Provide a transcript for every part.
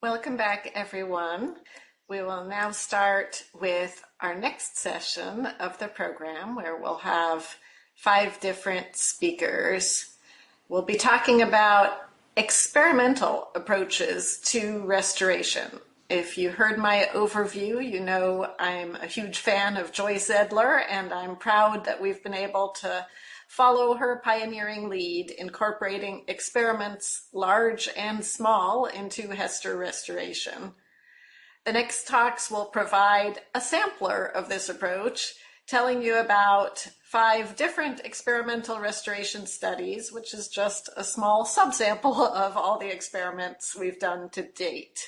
Welcome back, everyone. We will now start with our next session of the program where we'll have 5 different speakers. We'll be talking about experimental approaches to restoration. If you heard my overview, you know I'm a huge fan of Joyce Edler, and I'm proud that we've been able to follow her pioneering lead, incorporating experiments large and small into Hester restoration. The next talks will provide a sampler of this approach, telling you about 5 different experimental restoration studies, which is just a small subsample of all the experiments we've done to date.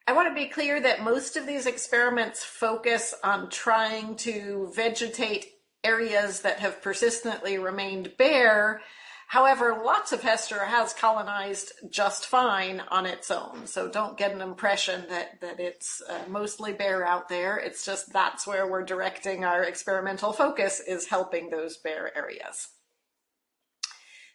I want to be clear that most of these experiments focus on trying to vegetate areas that have persistently remained bare. However, lots of Hester has colonized just fine on its own, so don't get an impression that it's mostly bare out there. It's just that's where we're directing our experimental focus, is helping those bare areas.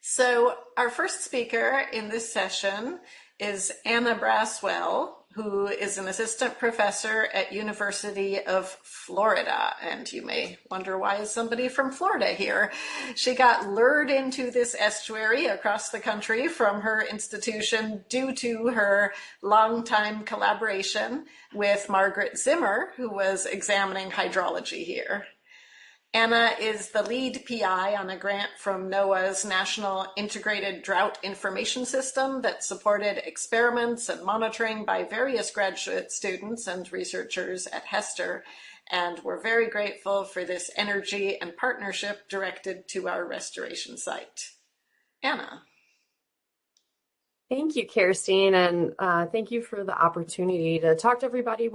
So our first speaker in this session is Anna Braswell, who is an assistant professor at University of Florida. And you may wonder, why is somebody from Florida here? She got lured into this estuary across the country from her institution due to her longtime collaboration with Margaret Zimmer, who was examining hydrology here. Anna is the lead PI on a grant from NOAA's National Integrated Drought Information System that supported experiments and monitoring by various graduate students and researchers at Hester, and we're very grateful for this energy and partnership directed to our restoration site. Anna. Thank you, Kirstine, and thank you for the opportunity to talk to everybody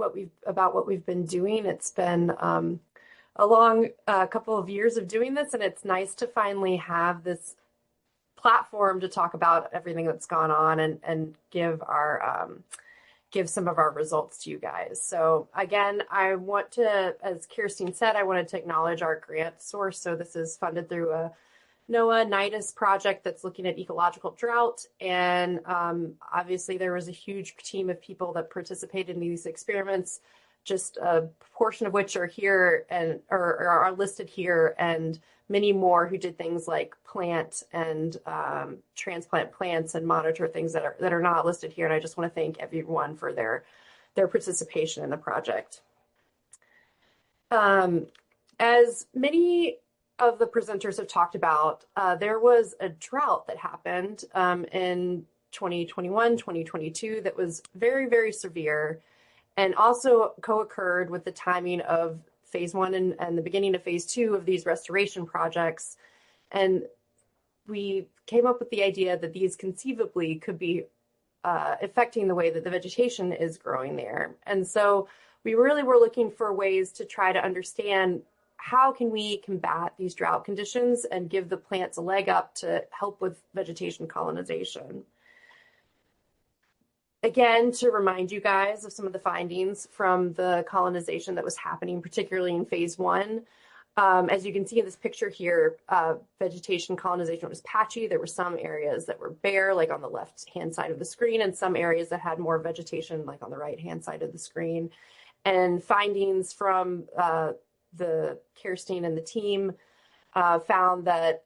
about what we've been doing. It's been a long couple of years of doing this, and it's nice to finally have this platform to talk about everything that's gone on and give some of our results to you guys. So again, I want to, as Kirstine said, I wanted to acknowledge our grant source. So this is funded through a NOAA NIDIS project that's looking at ecological drought. And obviously there was a huge team of people that participated in these experiments, just a portion of which are here and or are listed here, and many more who did things like plant and transplant plants and monitor things that are not listed here. And I just want to thank everyone for their participation in the project. As many of the presenters have talked about, there was a drought that happened in 2021, 2022 that was very, very severe, and also co-occurred with the timing of phase 1 and the beginning of phase 2 of these restoration projects. And we came up with the idea that these conceivably could be affecting the way that the vegetation is growing there. And so we really were looking for ways to try to understand how can we combat these drought conditions and give the plants a leg up to help with vegetation colonization. Again, to remind you guys of some of the findings from the colonization that was happening, particularly in phase 1. As you can see in this picture here, vegetation colonization was patchy. There were some areas that were bare, like on the left-hand side of the screen, and some areas that had more vegetation, like on the right-hand side of the screen. And findings from the Kirstine and the team found that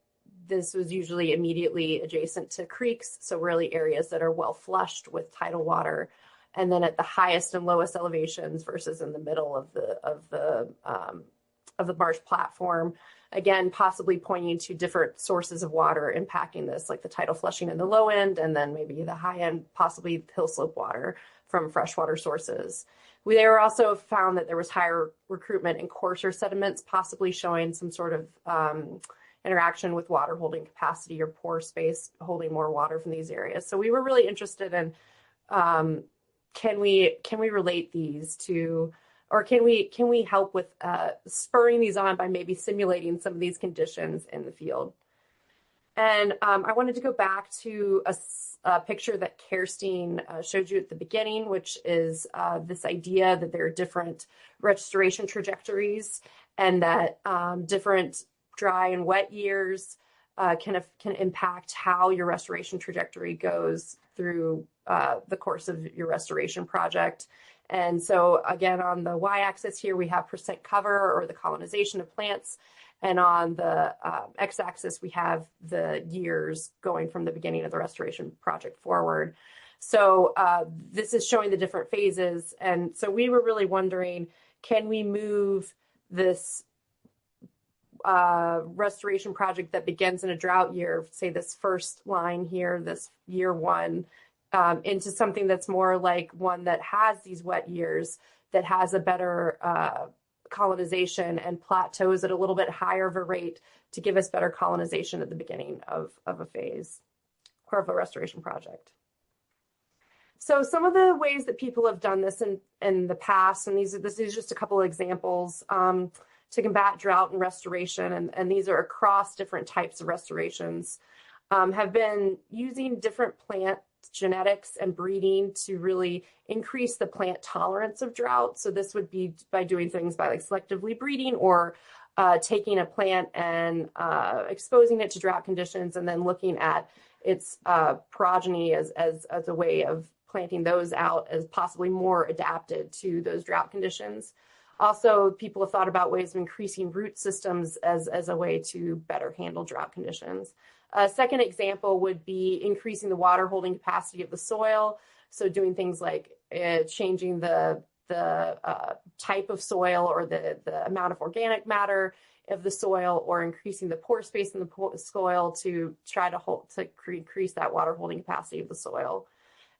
this was usually immediately adjacent to creeks, so really areas that are well flushed with tidal water, and then at the highest and lowest elevations versus in the middle of the marsh platform. Again, possibly pointing to different sources of water impacting this, like the tidal flushing in the low end, and then maybe the high end, possibly hill slope water from freshwater sources. They were also found that there was higher recruitment in coarser sediments, possibly showing some sort of interaction with water holding capacity or pore space holding more water from these areas. So we were really interested in can we relate these to, or can we help with spurring these on by maybe simulating some of these conditions in the field. And I wanted to go back to a picture that Kirstine showed you at the beginning, which is this idea that there are different restoration trajectories, and that different dry and wet years can impact how your restoration trajectory goes through the course of your restoration project. And so again, on the y-axis here, we have percent cover, or the colonization of plants. And on the x-axis, we have the years going from the beginning of the restoration project forward. So this is showing the different phases. And so we were really wondering, can we move this restoration project that begins in a drought year, say this first line here, this year one, into something that's more like one that has these wet years, that has a better colonization and plateaus at a little bit higher of a rate to give us better colonization at the beginning of a phase or of a restoration project. So some of the ways that people have done this in the past, and this is just a couple of examples to combat drought and restoration, and these are across different types of restorations, have been using different plant genetics and breeding to really increase the plant tolerance of drought. So this would be by doing things by like selectively breeding, or taking a plant and exposing it to drought conditions, and then looking at its progeny as a way of planting those out as possibly more adapted to those drought conditions. Also, people have thought about ways of increasing root systems as a way to better handle drought conditions. A second example would be increasing the water holding capacity of the soil. So doing things like changing the type of soil, or the amount of organic matter of the soil, or increasing the pore space in the soil to try to increase that water holding capacity of the soil.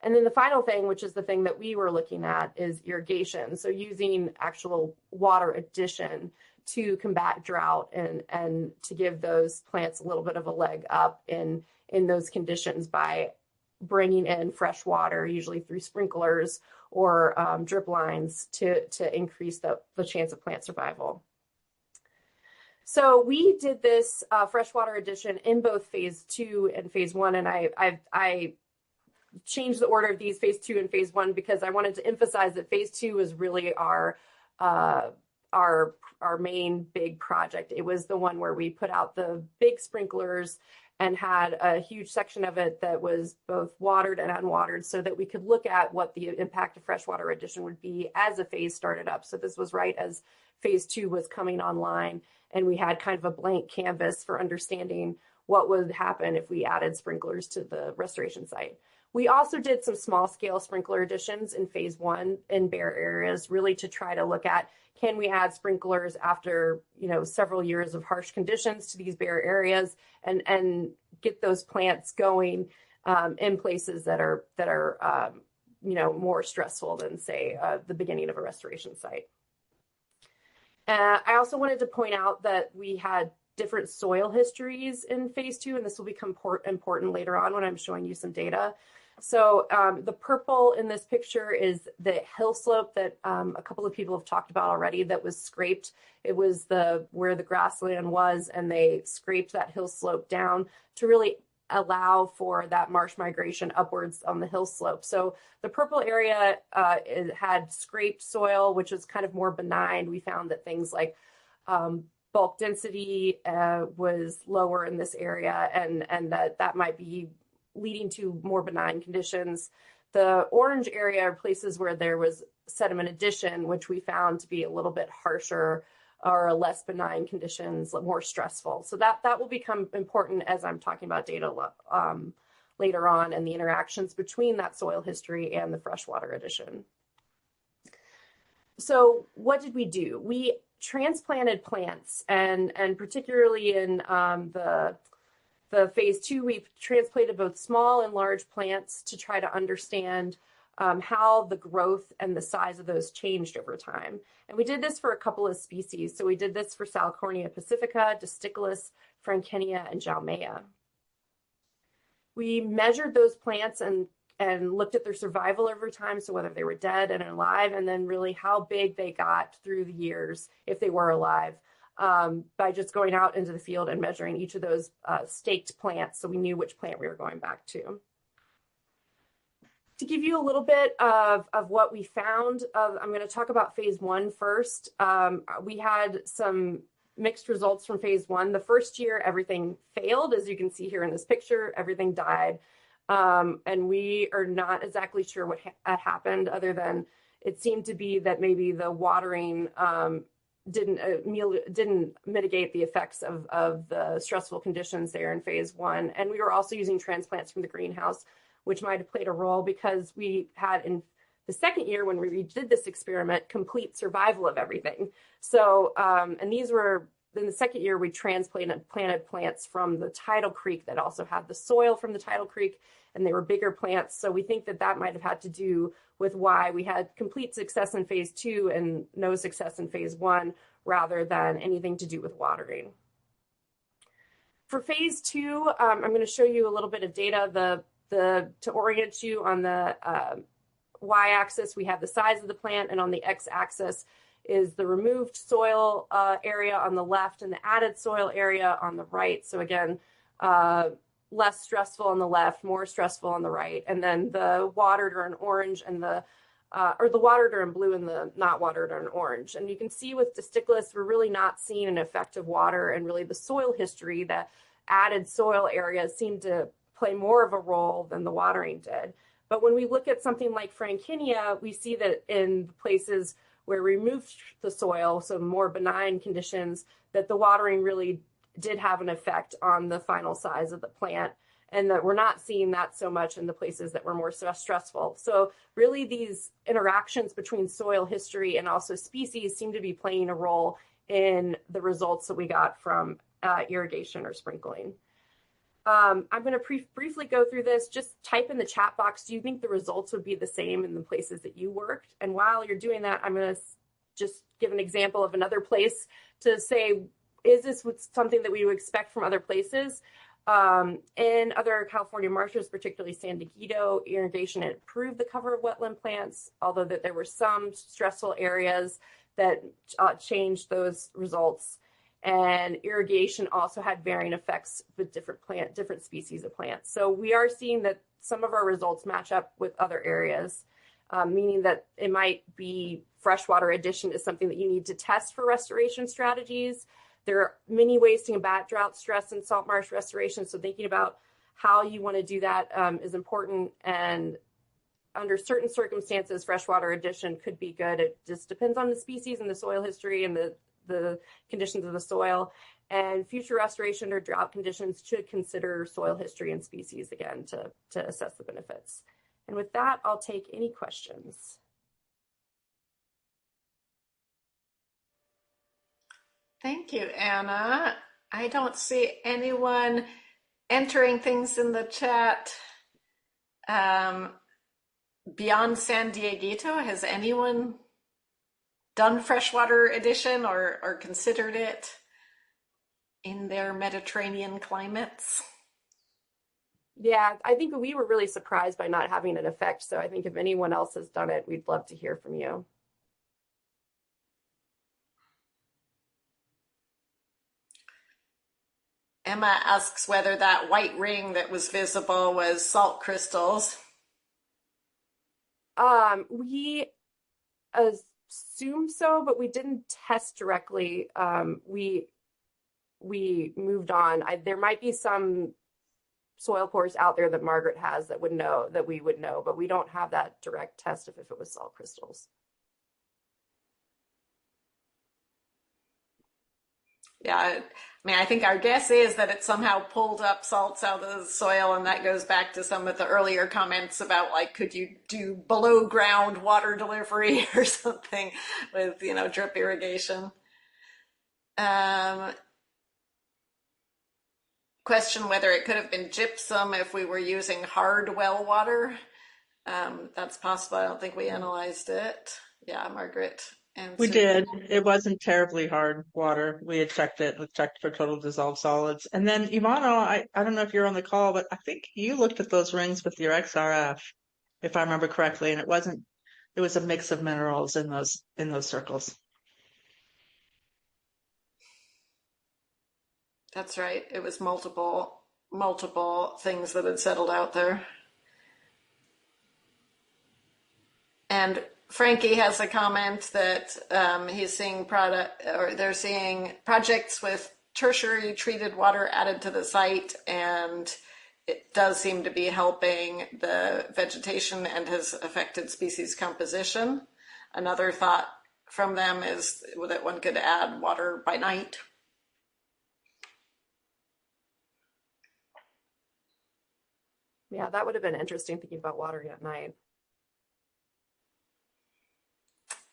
And then the final thing, which is the thing that we were looking at, is irrigation. So using actual water addition to combat drought and to give those plants a little bit of a leg up in those conditions by bringing in fresh water, usually through sprinklers or drip lines, to increase the chance of plant survival. So we did this freshwater addition in both phase 2 and phase 1, and I changed the order of these, phase 2 and phase 1, because I wanted to emphasize that phase 2 was really our main big project. It was the one where we put out the big sprinklers and had a huge section of it that was both watered and unwatered, so that we could look at what the impact of freshwater addition would be as a phase started up. So this was right as phase 2 was coming online, and we had kind of a blank canvas for understanding what would happen if we added sprinklers to the restoration site. We also did some small scale sprinkler additions in phase 1 in bare areas, really to try to look at, can we add sprinklers after, several years of harsh conditions to these bare areas, and get those plants going in places that are more stressful than, say, the beginning of a restoration site. I also wanted to point out that we had different soil histories in phase 2, and this will become important later on when I'm showing you some data. So the purple in this picture is the hill slope that a couple of people have talked about already, that was scraped. It was where the grassland was, and they scraped that hill slope down to really allow for that marsh migration upwards on the hill slope. So the purple area it had scraped soil, which is kind of more benign. We found that things like bulk density was lower in this area, and that might be leading to more benign conditions. The orange area are places where there was sediment addition, which we found to be a little bit harsher or less benign conditions, more stressful. So that will become important as I'm talking about data later on, and the interactions between that soil history and the freshwater addition. So what did we do? We transplanted plants, and particularly in the phase 2, we transplanted both small and large plants to try to understand how the growth and the size of those changed over time. And we did this for a couple of species. So we did this for Salicornia pacifica, Disticulus, Frankenia, and Jaumea. We measured those plants and looked at their survival over time, so whether they were dead and alive, and then really how big they got through the years if they were alive, by just going out into the field and measuring each of those staked plants, so we knew which plant we were going back to. To give you a little bit of what we found, I'm going to talk about phase 1 first. We had some mixed results from phase one. The first year, everything failed, as you can see here in this picture, everything died. And we are not exactly sure what happened, other than it seemed to be that maybe the watering didn't mitigate the effects of the stressful conditions there in phase one. And we were also using transplants from the greenhouse, which might have played a role, because we had in the second year, when we did this experiment, complete survival of everything. So, and these were, in the second year, we planted plants from the tidal creek that also had the soil from the tidal creek, and they were bigger plants. So we think that that might have had to do with why we had complete success in phase two and no success in phase one, rather than anything to do with watering. For phase two, I'm going to show you a little bit of data. To orient you, on the y-axis, we have the size of the plant, and on the x-axis is the removed soil area on the left and the added soil area on the right. So again, less stressful on the left, more stressful on the right, and then the watered are in orange, and the watered are in blue, and the not watered are in orange. And you can see with Disticulus, we're really not seeing an effect of water, and really the soil history, that added soil areas seem to play more of a role than the watering did. But when we look at something like Frankinia, we see that in places where we removed the soil, so more benign conditions, that the watering really did have an effect on the final size of the plant, and that we're not seeing that so much in the places that were more stressful. So really, these interactions between soil history and also species seem to be playing a role in the results that we got from irrigation or sprinkling. I'm going to briefly go through this. Just type in the chat box, do you think the results would be the same in the places that you worked? And while you're doing that, I'm going to just give an example of another place to say, is this something that we would expect from other places? In other California marshes, particularly San Diego, irrigation had improved the cover of wetland plants, although that there were some stressful areas that changed those results. And irrigation also had varying effects with different species of plants. So we are seeing that some of our results match up with other areas, meaning that it might be freshwater addition is something that you need to test for restoration strategies. There are many ways to combat drought stress and salt marsh restoration. So thinking about how you want to do that is important. And under certain circumstances, freshwater addition could be good. It just depends on the species and the soil history and the conditions of the soil. And future restoration or drought conditions should consider soil history and species again to assess the benefits. And with that, I'll take any questions. Thank you, Anna. I don't see anyone entering things in the chat. Beyond San Diego, has anyone done freshwater addition or considered it in their Mediterranean climates? Yeah, I think we were really surprised by not having an effect. So I think if anyone else has done it, we'd love to hear from you. Emma asks whether that white ring that was visible was salt crystals. We assume so, but we didn't test directly. We moved on. There might be some soil cores out there that Margaret has that we would know, but we don't have that direct test if it was salt crystals. Yeah, I mean, I think our guess is that it somehow pulled up salts out of the soil, and that goes back to some of the earlier comments about, like, could you do below ground water delivery or something with, drip irrigation. Question whether it could have been gypsum if we were using hard well water. That's possible. I don't think we analyzed it. Yeah, Margaret. And We Susie. did. It wasn't terribly hard water. We had checked it. We checked for total dissolved solids. And then Ivano, I don't know if you're on the call, but I think you looked at those rings with your XRF, if I remember correctly, and it was a mix of minerals in those circles. That's right. It was multiple things that had settled out there. And Frankie has a comment that he's seeing they're seeing projects with tertiary treated water added to the site, and it does seem to be helping the vegetation and has affected species composition. Another thought from them is that one could add water by night. Yeah, that would have been interesting thinking about watering at night.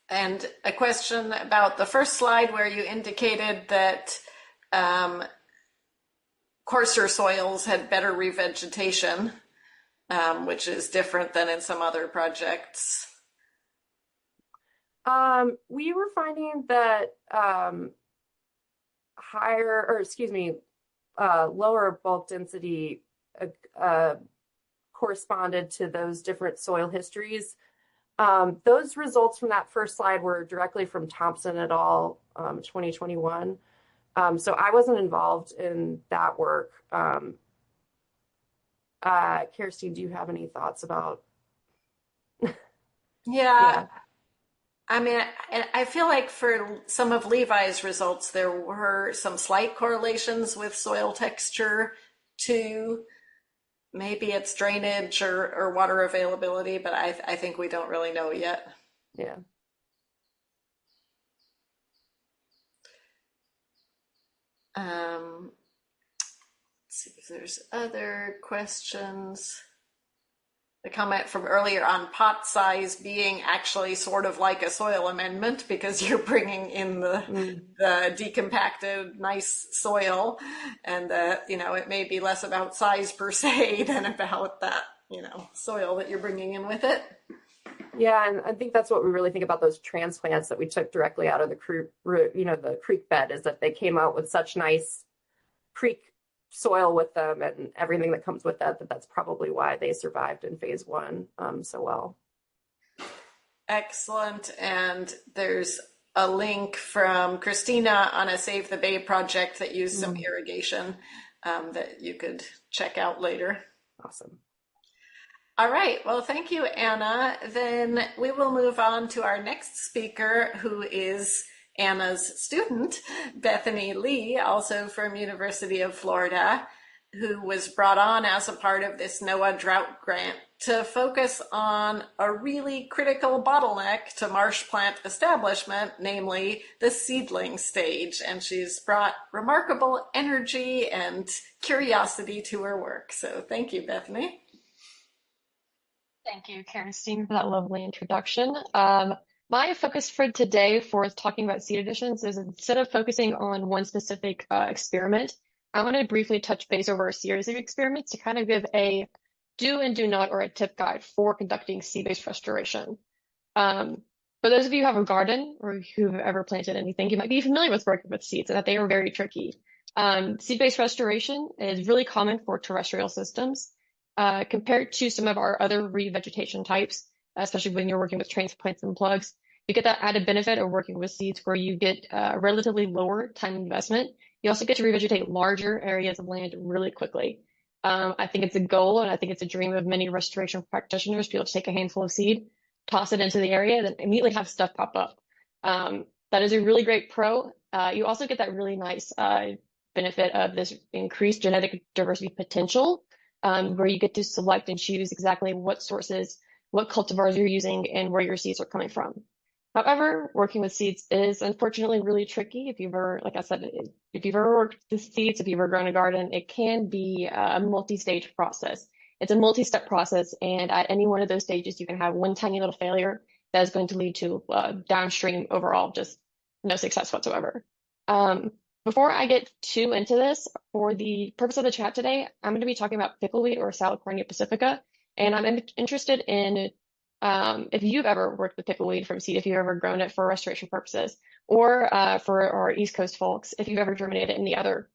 And a question about the first slide where you indicated that coarser soils had better revegetation, which is different than in some other projects. We were finding that lower bulk density corresponded to those different soil histories. Those results from that first slide were directly from Thompson et al. 2021. So I wasn't involved in that work. Kirsten, do you have any thoughts about? Yeah. I mean, I feel like for some of Levi's results, there were some slight correlations with soil texture too. Maybe it's drainage or water availability, but I think we don't really know yet. Yeah. Let's see if there's other questions. The comment from earlier on pot size being actually sort of like a soil amendment because you're bringing in the decompacted nice soil, and it may be less about size per se than about that soil that you're bringing in with it. Yeah, and I think that's what we really think about those transplants that we took directly out of the creek bed, is that they came out with such nice creek soil with them and everything that comes with that's probably why they survived in phase 1 so well. Excellent. And there's a link from Christina on a Save the Bay project that used some irrigation that you could check out later. Awesome. All right. Well, thank you, Anna. Then we will move on to our next speaker, who is Anna's student, Bethany Lee, also from University of Florida, who was brought on as a part of this NOAA drought grant to focus on a really critical bottleneck to marsh plant establishment, namely the seedling stage. And she's brought remarkable energy and curiosity to her work. So thank you, Bethany. Thank you, Kirsten, for that lovely introduction. My focus for today for talking about seed additions is, instead of focusing on one specific experiment, I want to briefly touch base over a series of experiments to kind of give a do and do not, or a tip guide for conducting seed-based restoration. For those of you who have a garden or who've ever planted anything, you might be familiar with working with seeds and that they are very tricky. Seed-based restoration is really common for terrestrial systems compared to some of our other revegetation types, especially when you're working with transplants and plugs. You get that added benefit of working with seeds where you get relatively lower time investment. You also get to revegetate larger areas of land really quickly. I think it's a goal, and I think it's a dream of many restoration practitioners to be able to take a handful of seed, toss it into the area, then immediately have stuff pop up. That is a really great pro. You also get that really nice benefit of this increased genetic diversity potential, where you get to select and choose exactly what sources, what cultivars you're using, and where your seeds are coming from. However, working with seeds is unfortunately really tricky. If you've ever, like I said, if you've ever worked with seeds, if you've ever grown a garden, it can be a multi-stage process. It's a multi-step process, and at any one of those stages, you can have one tiny little failure that is going to lead to downstream overall just no success whatsoever. Before I get too into this, for the purpose of the chat today, I'm going to be talking about pickleweed, or Salicornia pacifica, and I'm interested in if you've ever worked with pickleweed from seed, if you've ever grown it for restoration purposes, or for our East Coast folks, if you've ever germinated any other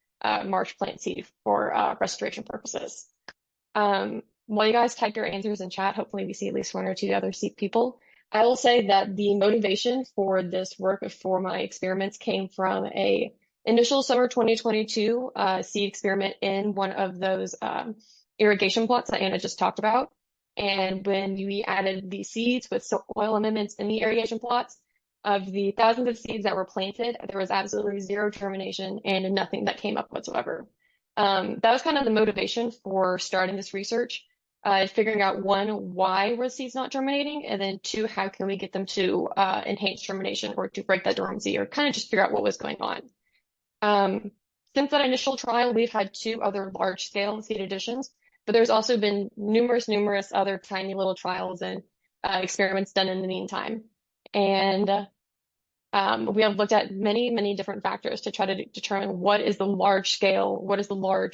marsh plant seed for restoration purposes. While you guys type your answers in chat, hopefully we see at least one or two other seed people. I will say that the motivation for this work, for my experiments, came from a initial summer 2022 seed experiment in one of those irrigation plots that Anna just talked about. And when we added the seeds with soil amendments in the irrigation plots, of the thousands of seeds that were planted, there was absolutely zero germination and nothing that came up whatsoever. That was kind of the motivation for starting this research, figuring out one, why were seeds not germinating, and then two, how can we get them to enhance germination or to break that dormancy, or kind of just figure out what was going on. Since that initial trial, we've had two other large-scale seed additions, but there's also been numerous other tiny little trials and experiments done in the meantime. And we have looked at many different factors to try to determine what is the large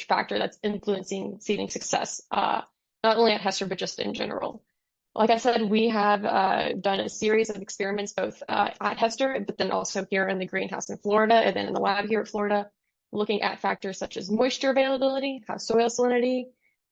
factor that's influencing seeding success, not only at Hester, but just in general. Like I said, we have done a series of experiments both at Hester, but then also here in the greenhouse in Florida, and then in the lab here at Florida, looking at factors such as moisture availability, how soil salinity,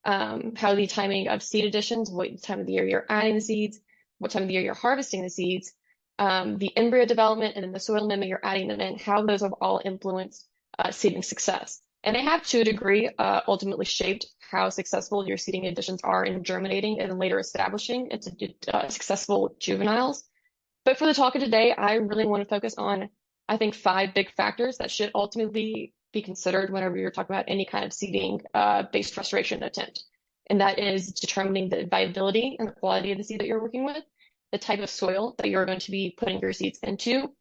how the timing of seed additions, what time of the year you're adding the seeds, what time of the year you're harvesting the seeds, the embryo development, and then the soil amendment you're adding them in, how those have all influenced seeding success. And they have, to a degree, ultimately shaped how successful your seeding additions are in germinating and then later establishing into successful juveniles. But for the talk of today, I really want to focus on, I think, 5 big factors that should ultimately be considered whenever you're talking about any kind of seeding based restoration attempt. And that is determining the viability and the quality of the seed that you're working with, the type of soil that you're going to be putting your seeds into,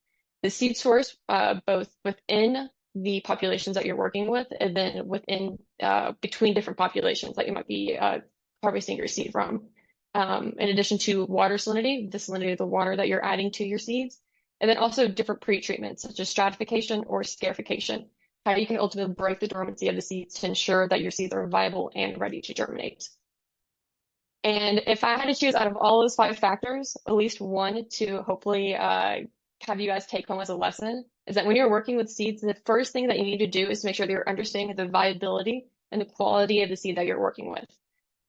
the seed source, both within the populations that you're working with, and then within between different populations that you might be harvesting your seed from. In addition to water salinity, the salinity of the water that you're adding to your seeds, and then also different pre-treatments such as stratification or scarification, how you can ultimately break the dormancy of the seeds to ensure that your seeds are viable and ready to germinate. And if I had to choose out of all those 5 factors, at least one to hopefully have you guys take home as a lesson, is that when you're working with seeds, the first thing that you need to do is to make sure that you're understanding the viability and the quality of the seed that you're working with.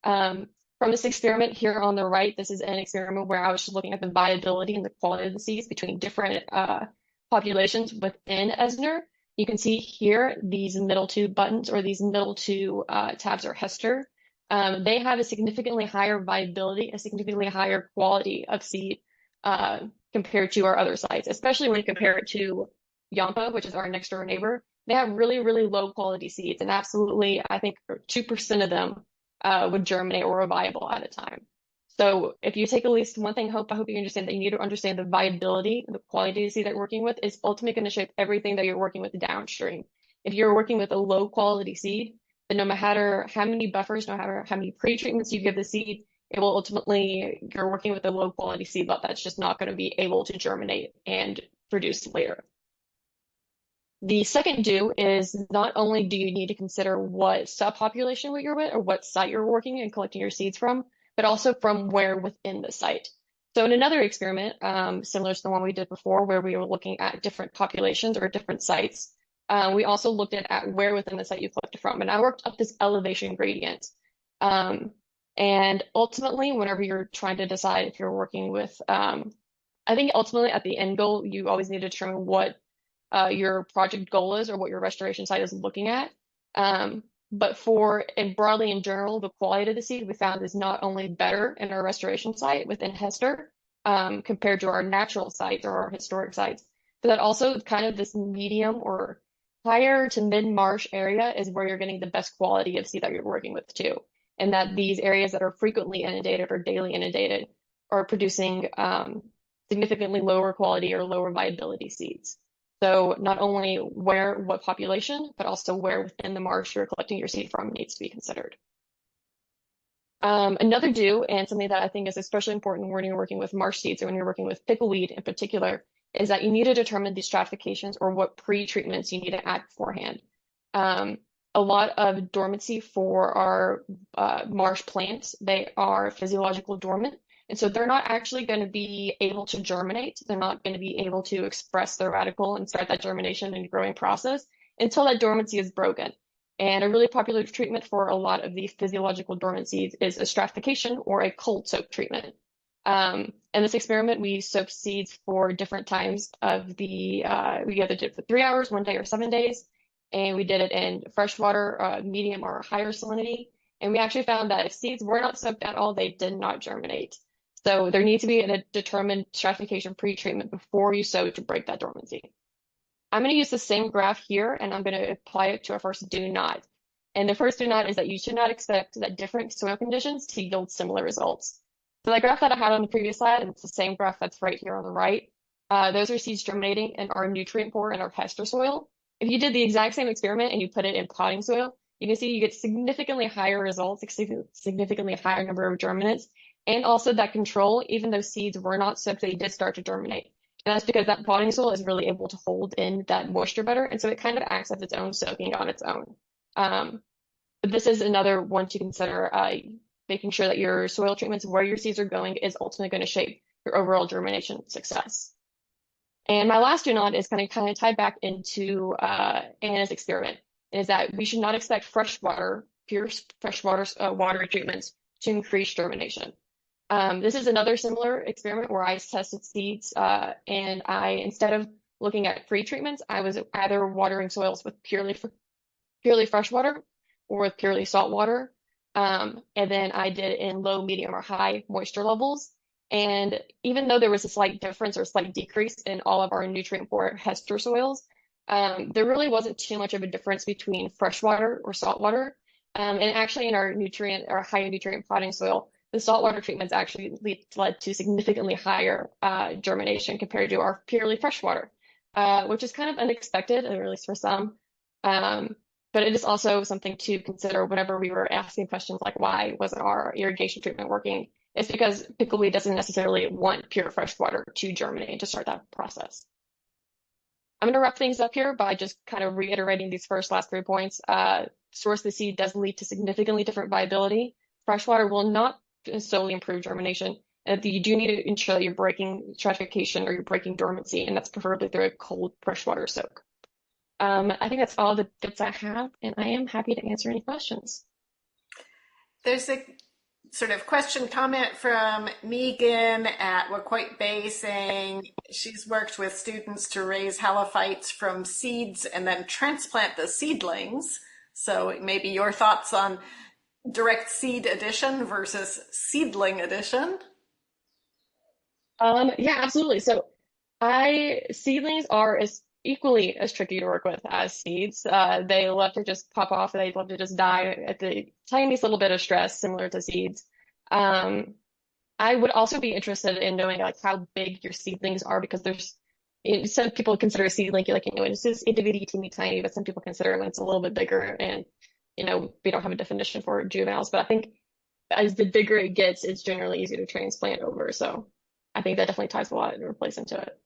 From this experiment here on the right, this is an experiment where I was just looking at the viability and the quality of the seeds between different populations within Esner. You can see here these middle 2 buttons, or these middle 2 tabs, are Hester. They have a significantly higher viability, a significantly higher quality of seed compared to our other sites, especially when you compare it to Yampa, which is our next door neighbor. They have really low quality seeds, and absolutely, I think 2% of them would germinate or are viable at a time. So if you take at least one thing, I hope you understand that you need to understand the viability, the quality of the seed that you're working with is ultimately going to shape everything that you're working with downstream. If you're working with a low quality seed, then no matter how many buffers, no matter how many pre-treatments you give the seed, it will ultimately, you're working with a low quality seed lot that's just not going to be able to germinate and produce later. The second do is not only do you need to consider what subpopulation you're with or what site you're working and collecting your seeds from, but also from where within the site. So in another experiment, similar to the one we did before, where we were looking at different populations or different sites, we also looked at where within the site you collected from. And I worked up this elevation gradient. And ultimately, whenever you're trying to decide if you're working with, I think ultimately at the end goal, you always need to determine what your project goal is or what your restoration site is looking at. But broadly in general, the quality of the seed we found is not only better in our restoration site within Hester compared to our natural sites or our historic sites, but that also kind of this medium or higher to mid-marsh area is where you're getting the best quality of seed that you're working with too. And that these areas that are frequently inundated or daily inundated are producing significantly lower quality or lower viability seeds. So not only what population, but also where within the marsh you're collecting your seed from needs to be considered. Another do, and something that I think is especially important when you're working with marsh seeds or when you're working with pickleweed in particular, is that you need to determine the stratifications or what pre-treatments you need to add beforehand. A lot of dormancy for our marsh plants, they are physiological dormant. And so they're not actually going to be able to germinate. They're not going to be able to express their radicle and start that germination and growing process until that dormancy is broken. And a really popular treatment for a lot of these physiological dormancies is a stratification or a cold soak treatment. In this experiment, we soaked seeds for different times of we either did it for 3 hours, 1 day, or 7 days. And we did it in freshwater, medium or higher salinity. And we actually found that if seeds were not soaked at all, they did not germinate. So there needs to be a determined stratification pre-treatment before you sow to break that dormancy. I'm going to use the same graph here, and I'm going to apply it to our first do not. And the first do not is that you should not expect that different soil conditions to yield similar results. So that graph that I had on the previous slide, and it's the same graph that's right here on the right, those are seeds germinating in our nutrient poor and our Hester soil. If you did the exact same experiment and you put it in potting soil, you can see you get significantly higher results, significantly higher number of germinates, and also that control, even though seeds were not soaked, they did start to germinate. And that's because that potting soil is really able to hold in that moisture better, and so it kind of acts as its own soaking on its own. But this is another one to consider, making sure that your soil treatments, where your seeds are going, is ultimately going to shape your overall germination success. And my last do not is kind of tied back into Anna's experiment, is that we should not expect freshwater, pure freshwater water treatments to increase germination. This is another similar experiment where I tested seeds, and instead of looking at free treatments, I was either watering soils with purely fresh water or with purely salt water. And then I did it in low, medium, or high moisture levels. And even though there was a slight difference or slight decrease in all of our nutrient poor Hester soils, there really wasn't too much of a difference between freshwater or saltwater. And actually in our high nutrient potting soil, the saltwater treatments actually led to significantly higher germination compared to our purely freshwater, which is kind of unexpected, at least for some. But it is also something to consider whenever we were asking questions like, why wasn't our irrigation treatment working? It's because pickleweed doesn't necessarily want pure fresh water to germinate to start that process. I'm going to wrap things up here by just kind of reiterating these last 3 points. Source of the seed does lead to significantly different viability. Freshwater will not solely improve germination. And you do need to ensure that you're breaking stratification or you're breaking dormancy, and that's preferably through a cold freshwater soak. I think that's all the bits I have, and I am happy to answer any questions. There's a sort of question comment from Megan at Waquoit Bay saying she's worked with students to raise halophytes from seeds and then transplant the seedlings. So maybe your thoughts on direct seed addition versus seedling addition. Yeah, absolutely. So seedlings are equally as tricky to work with as seeds. They love to just pop off. They love to just die at the tiniest little bit of stress, similar to seeds. I would also be interested in knowing like how big your seedlings are, because some people consider a seedling like, it's just itty bitty, teeny tiny, but some people consider it when it's a little bit bigger, and we don't have a definition for juveniles, but I think as the bigger it gets, it's generally easier to transplant over. So I think that definitely ties a lot and plays into it.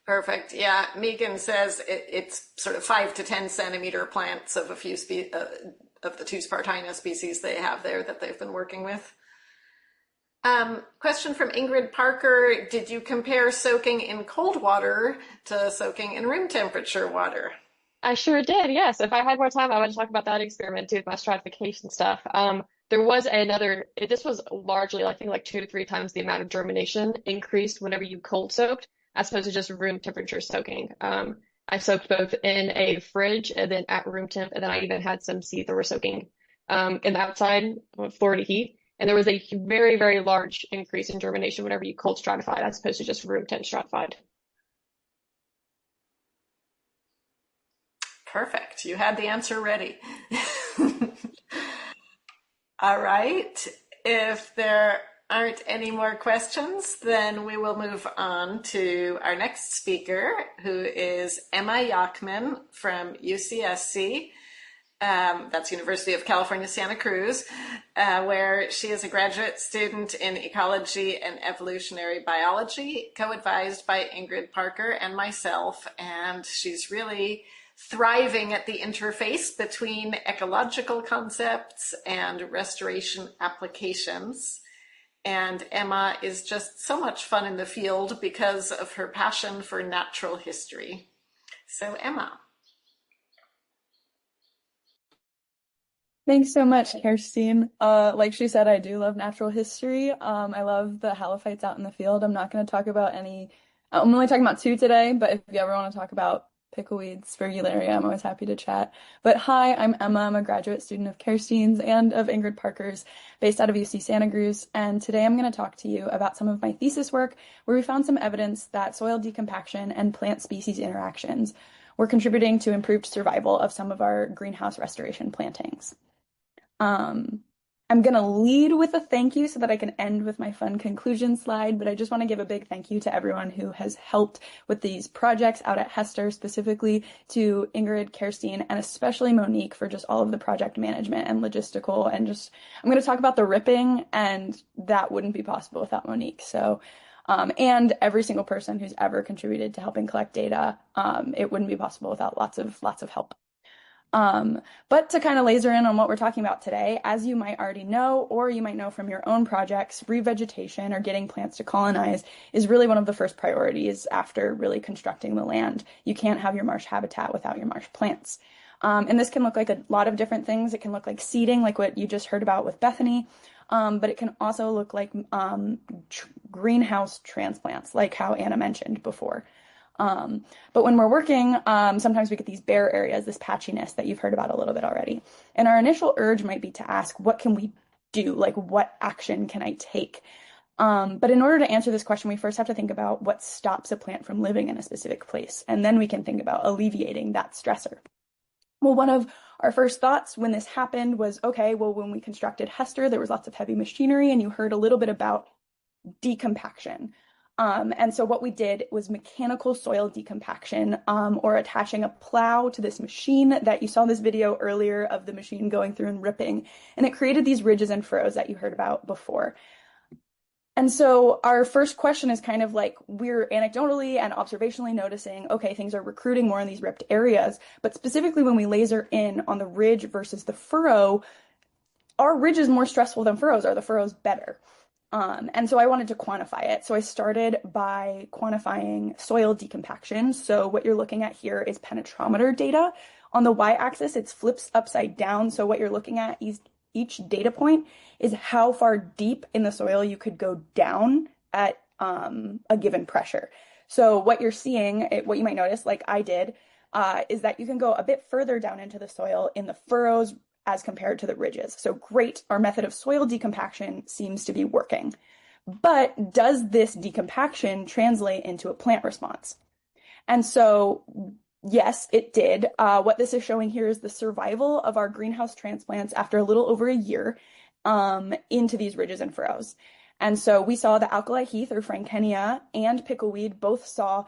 Perfect. Yeah, Megan says it's sort of 5 to 10 centimeter plants of a few of the 2 Spartina species they have there that they've been working with. Question from Ingrid Parker: did you compare soaking in cold water to soaking in room temperature water? I sure did. Yes. If I had more time, I would talk about that experiment too, with my stratification stuff. There was this was largely, I think, like 2 to 3 times the amount of germination increased whenever you cold soaked, as opposed to just room temperature soaking. I soaked both in a fridge and then at room temp, and then I even had some seeds that were soaking in the outside Florida heat. And there was a very, very large increase in germination whenever you cold stratified, as opposed to just room temp stratified. Perfect. You had the answer ready. All right. If there aren't any more questions, then we will move on to our next speaker, who is Emma Yockman from UCSC. That's University of California, Santa Cruz, where she is a graduate student in ecology and evolutionary biology, co-advised by Ingrid Parker and myself. And she's really thriving at the interface between ecological concepts and restoration applications. And Emma is just so much fun in the field because of her passion for natural history. So Emma. Thanks so much, Kirsten. Like she said, I do love natural history. I love the halophytes out in the field. I'm not going to talk about any, I'm only talking about 2 today, but if you ever want to talk about pickleweed, spirularia. I'm always happy to chat. But hi, I'm Emma. I'm a graduate student of Kirstein's and of Ingrid Parker's, based out of UC Santa Cruz. And today I'm going to talk to you about some of my thesis work where we found some evidence that soil decompaction and plant species interactions were contributing to improved survival of some of our greenhouse restoration plantings. I'm going to lead with a thank you so that I can end with my fun conclusion slide, but I just want to give a big thank you to everyone who has helped with these projects out at Hester, specifically to Ingrid, Kirstein, and especially Monique for just all of the project management and logistical, and just, I'm going to talk about the ripping, and that wouldn't be possible without Monique. So, and every single person who's ever contributed to helping collect data, it wouldn't be possible without lots of help. But to kind of laser in on what we're talking about today, as you might already know, or you might know from your own projects, revegetation or getting plants to colonize is really one of the first priorities after really constructing the land. You can't have your marsh habitat without your marsh plants. And this can look like a lot of different things. It can look like seeding, like what you just heard about with Bethany, but it can also look like greenhouse transplants, like how Anna mentioned before. But when we're working, sometimes we get these bare areas, this patchiness that you've heard about a little bit already. And our initial urge might be to ask, what can we do? Like, what action can I take? But in order to answer this question, we first have to think about what stops a plant from living in a specific place. And then we can think about alleviating that stressor. Well, one of our first thoughts when this happened was, okay, well, when we constructed Hester, there was lots of heavy machinery, and you heard a little bit about decompaction. And so what we did was mechanical soil decompaction, or attaching a plow to this machine that you saw in this video earlier of the machine going through and ripping. And it created these ridges and furrows that you heard about before. And so our first question is kind of like, we're anecdotally and observationally noticing, okay, things are recruiting more in these ripped areas, but specifically when we laser in on the ridge versus the furrow, are ridges more stressful than furrows? Are the furrows better? And so I wanted to quantify it. So I started by quantifying soil decompaction. So what you're looking at here is penetrometer data. On the y-axis, it's flips upside down. So what you're looking at is each data point is how far deep in the soil you could go down at a given pressure. So what you're seeing, what you might notice, like I did, is that you can go a bit further down into the soil in the furrows as compared to the ridges. So great, our method of soil decompaction seems to be working. But does this decompaction translate into a plant response? And so, yes, it did. What this is showing here is the survival of our greenhouse transplants after a little over a year into these ridges and furrows. And so we saw the alkali heath or Frankenia and pickleweed both saw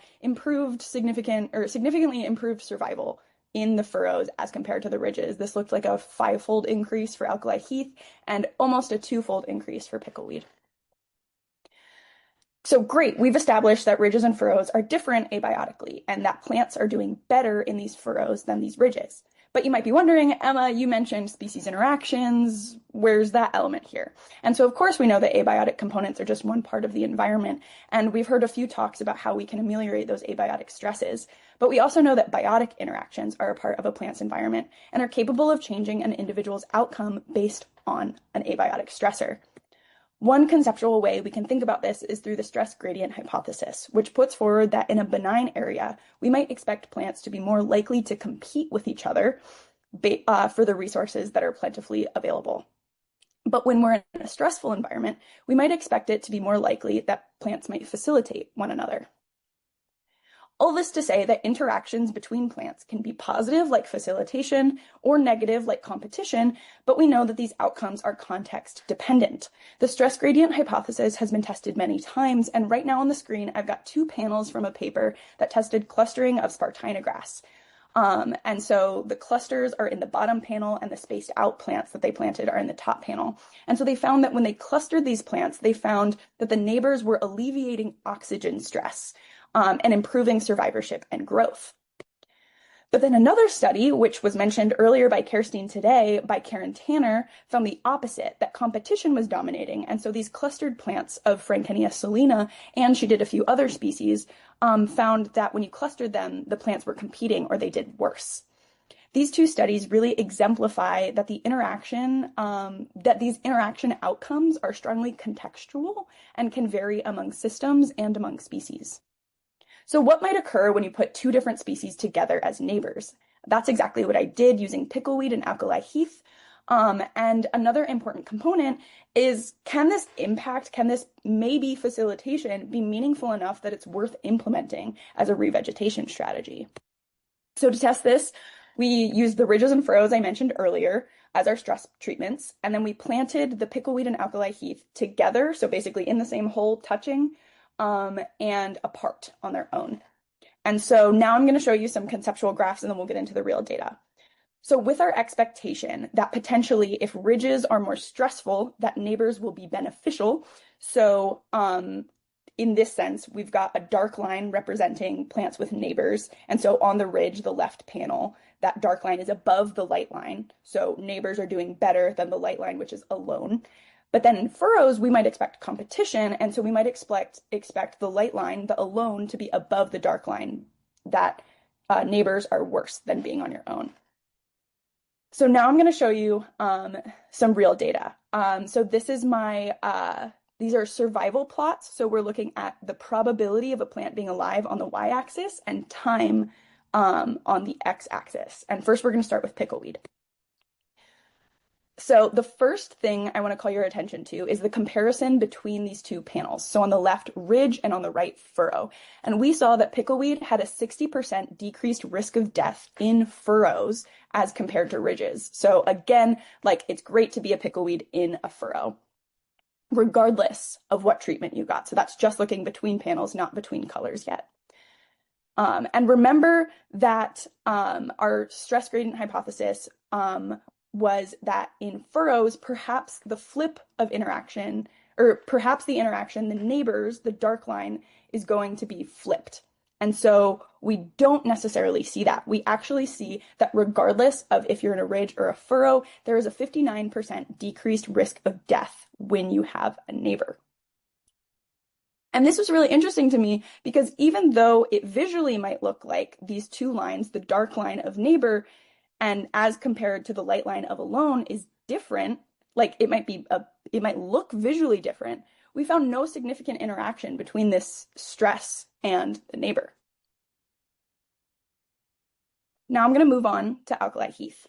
significantly improved survival in the furrows as compared to the ridges. This looked like a 5-fold increase for alkali heath and almost a 2-fold increase for pickleweed. So great, we've established that ridges and furrows are different abiotically and that plants are doing better in these furrows than these ridges. But you might be wondering, Emma, you mentioned species interactions. Where's that element here? And so, of course, we know that abiotic components are just one part of the environment. And we've heard a few talks about how we can ameliorate those abiotic stresses. But we also know that biotic interactions are a part of a plant's environment and are capable of changing an individual's outcome based on an abiotic stressor. One conceptual way we can think about this is through the stress gradient hypothesis, which puts forward that in a benign area, we might expect plants to be more likely to compete with each other for the resources that are plentifully available. But when we're in a stressful environment, we might expect it to be more likely that plants might facilitate one another. All this to say that interactions between plants can be positive, like facilitation, or negative, like competition, but we know that these outcomes are context dependent. The stress gradient hypothesis has been tested many times, and right now on the screen, I've got 2 panels from a paper that tested clustering of Spartina grass. And so the clusters are in the bottom panel and the spaced out plants that they planted are in the top panel. And so they found that when they clustered these plants, they found that the neighbors were alleviating oxygen stress and improving survivorship and growth. But then another study, which was mentioned earlier by Kirstein today, by Karen Tanner, found the opposite, that competition was dominating. And so these clustered plants of Frankenia salina, and she did a few other species, found that when you clustered them, the plants were competing or they did worse. These 2 studies really exemplify that these interaction outcomes are strongly contextual and can vary among systems and among species. So what might occur when you put two different species together as neighbors? That's exactly what I did using pickleweed and alkali heath. And another important component is, can this maybe facilitation be meaningful enough that it's worth implementing as a revegetation strategy? So to test this, we used the ridges and furrows I mentioned earlier as our stress treatments, and then we planted the pickleweed and alkali heath together, so basically in the same hole, touching, and apart on their own. And so now I'm going to show you some conceptual graphs, and then we'll get into the real data. So with our expectation that potentially if ridges are more stressful, that neighbors will be beneficial. So in this sense, we've got a dark line representing plants with neighbors. And so on the ridge, the left panel, that dark line is above the light line. So neighbors are doing better than the light line, which is alone. But then in furrows, we might expect competition. And so we might expect the light line, the alone, to be above the dark line, that neighbors are worse than being on your own. So now I'm going to show you some real data. So this is these are survival plots. So we're looking at the probability of a plant being alive on the y-axis and time on the x-axis. And first we're going to start with pickleweed. So the first thing I want to call your attention to is the comparison between these two panels. So on the left, ridge, and on the right, furrow. And we saw that pickleweed had a 60% decreased risk of death in furrows as compared to ridges. So again, like, it's great to be a pickleweed in a furrow, regardless of what treatment you got. So that's just looking between panels, not between colors yet. And remember that our stress gradient hypothesis was that in furrows, perhaps the flip of interaction, or perhaps the interaction, the neighbors, the dark line, is going to be flipped. And so we don't necessarily see that. We actually see that regardless of if you're in a ridge or a furrow, there is a 59% decreased risk of death when you have a neighbor. And this was really interesting to me because even though it visually might look like these two lines, the dark line of neighbor and as compared to the light line of alone is different, like it might look visually different, we found no significant interaction between this stress and the neighbor. Now I'm going to move on to alkali heath.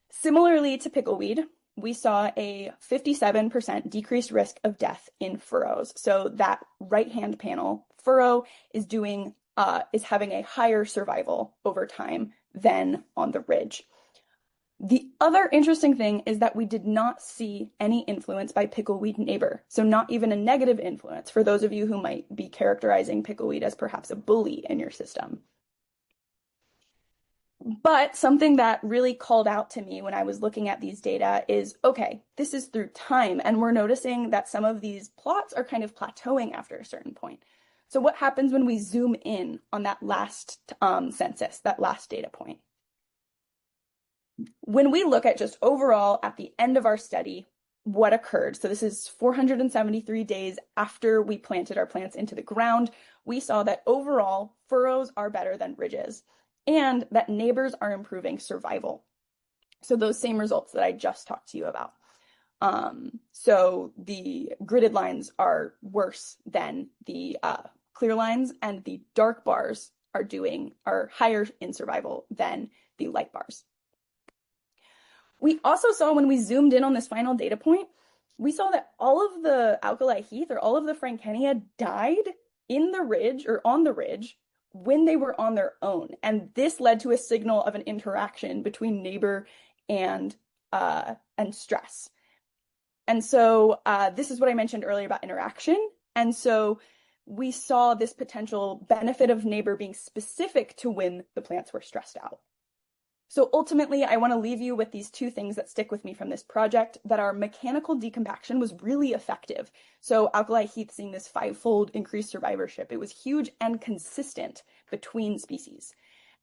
Similarly to pickleweed, we saw a 57% decreased risk of death in furrows. So that right-hand panel, furrow, is having a higher survival over time than on the ridge. The other interesting thing is that we did not see any influence by pickleweed neighbor, so not even a negative influence for those of you who might be characterizing pickleweed as perhaps a bully in your system. But something that really called out to me when I was looking at these data is, okay, this is through time, and we're noticing that some of these plots are kind of plateauing after a certain point. So what happens when we zoom in on that last census, that last data point? When we look at just overall at the end of our study, what occurred, so this is 473 days after we planted our plants into the ground, we saw that overall furrows are better than ridges and that neighbors are improving survival. So those same results that I just talked to you about. So the gridded lines are worse than the clear lines, and the dark bars are higher in survival than the light bars. We also saw when we zoomed in on this final data point, we saw that all of the alkali heath or all of the Frankenia died in the ridge or on the ridge when they were on their own. And this led to a signal of an interaction between neighbor and stress. And so this is what I mentioned earlier about interaction. And so we saw this potential benefit of neighbor being specific to when the plants were stressed out. So ultimately, I want to leave you with these two things that stick with me from this project, that our mechanical decompaction was really effective. So alkali heath seeing this 5-fold increased survivorship, it was huge and consistent between species.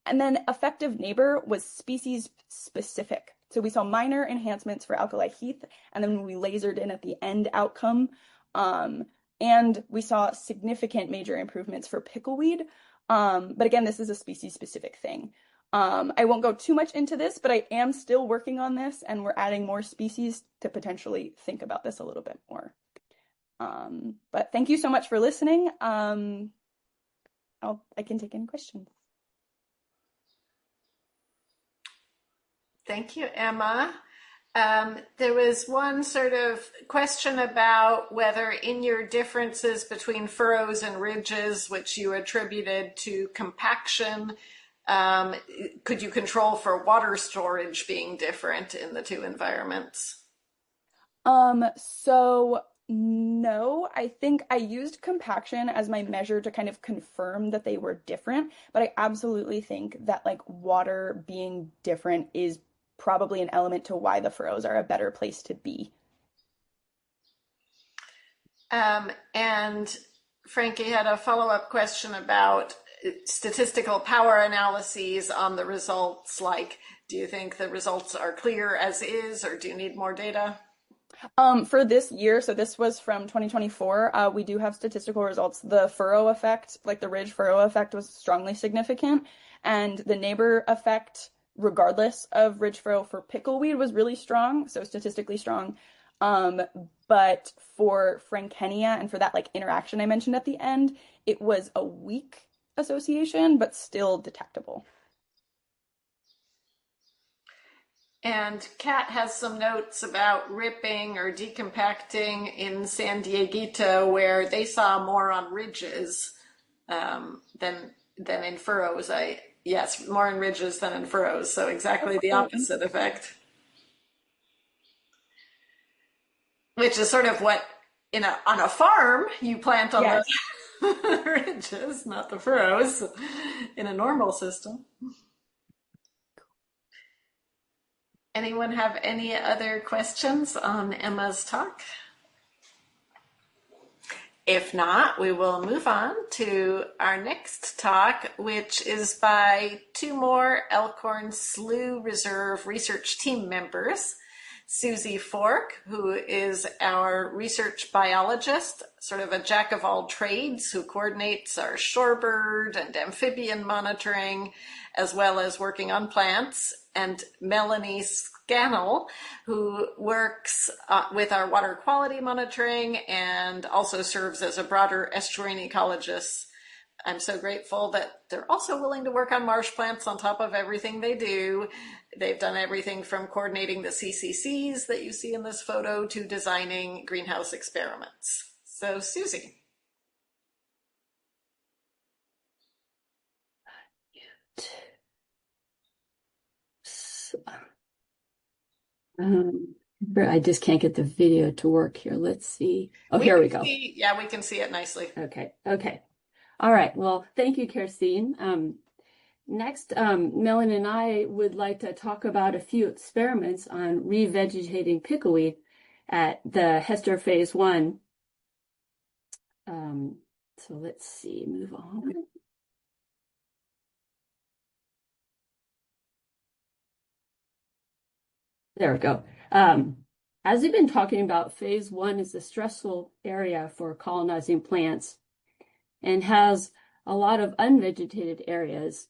And then effective neighbor was species specific. So we saw minor enhancements for alkali heath, and then we lasered in at the end outcome. And we saw significant major improvements for pickleweed. But again, this is a species specific thing. I won't go too much into this, but I am still working on this, and we're adding more species to potentially think about this a little bit more. But thank you so much for listening. I can take any questions. Thank you, Emma. There was one sort of question about whether in your differences between furrows and ridges, which you attributed to compaction, could you control for water storage being different in the two environments? So no, I think I used compaction as my measure to kind of confirm that they were different, but I absolutely think that like water being different is probably an element to why the furrows are a better place to be. And Frankie had a follow-up question about statistical power analyses on the results. Like, do you think the results are clear as is, or do you need more data? For this year, so this was from 2024, we do have statistical results. The furrow effect, like the ridge furrow effect, was strongly significant, and the neighbor effect, regardless of ridge furrow for pickleweed, was really strong, so statistically strong. But for Frankenia and for that like interaction I mentioned at the end, it was a weak association, but still detectable. And Kat has some notes about ripping or decompacting in San Dieguito, where they saw more on ridges than in furrows. Yes, more in ridges than in furrows. So exactly the opposite effect, which is sort of what on a farm you plant on Yes. the ridges, not the furrows, in a normal system. Anyone have any other questions on Emma's talk? If not, we will move on to our next talk, which is by two more Elkhorn Slough Reserve research team members. Susie Fork, who is our research biologist, sort of a jack of all trades, who coordinates our shorebird and amphibian monitoring, as well as working on plants, and Melany Scannell, who works with our water quality monitoring and also serves as a broader estuarine ecologist. I'm so grateful that they're also willing to work on marsh plants on top of everything they do. They've done everything from coordinating the CCCs that you see in this photo to designing greenhouse experiments. So, Susie. I just can't get the video to work here. Let's see. Oh, here we go. Yeah, we can see it nicely. Okay. All right. Well, thank you, Kirstine. Next, Melanie and I would like to talk about a few experiments on revegetating pickleweed at the Hester Phase 1. So let's see, move on. There we go. As we've been talking about, Phase 1 is a stressful area for colonizing plants and has a lot of unvegetated areas.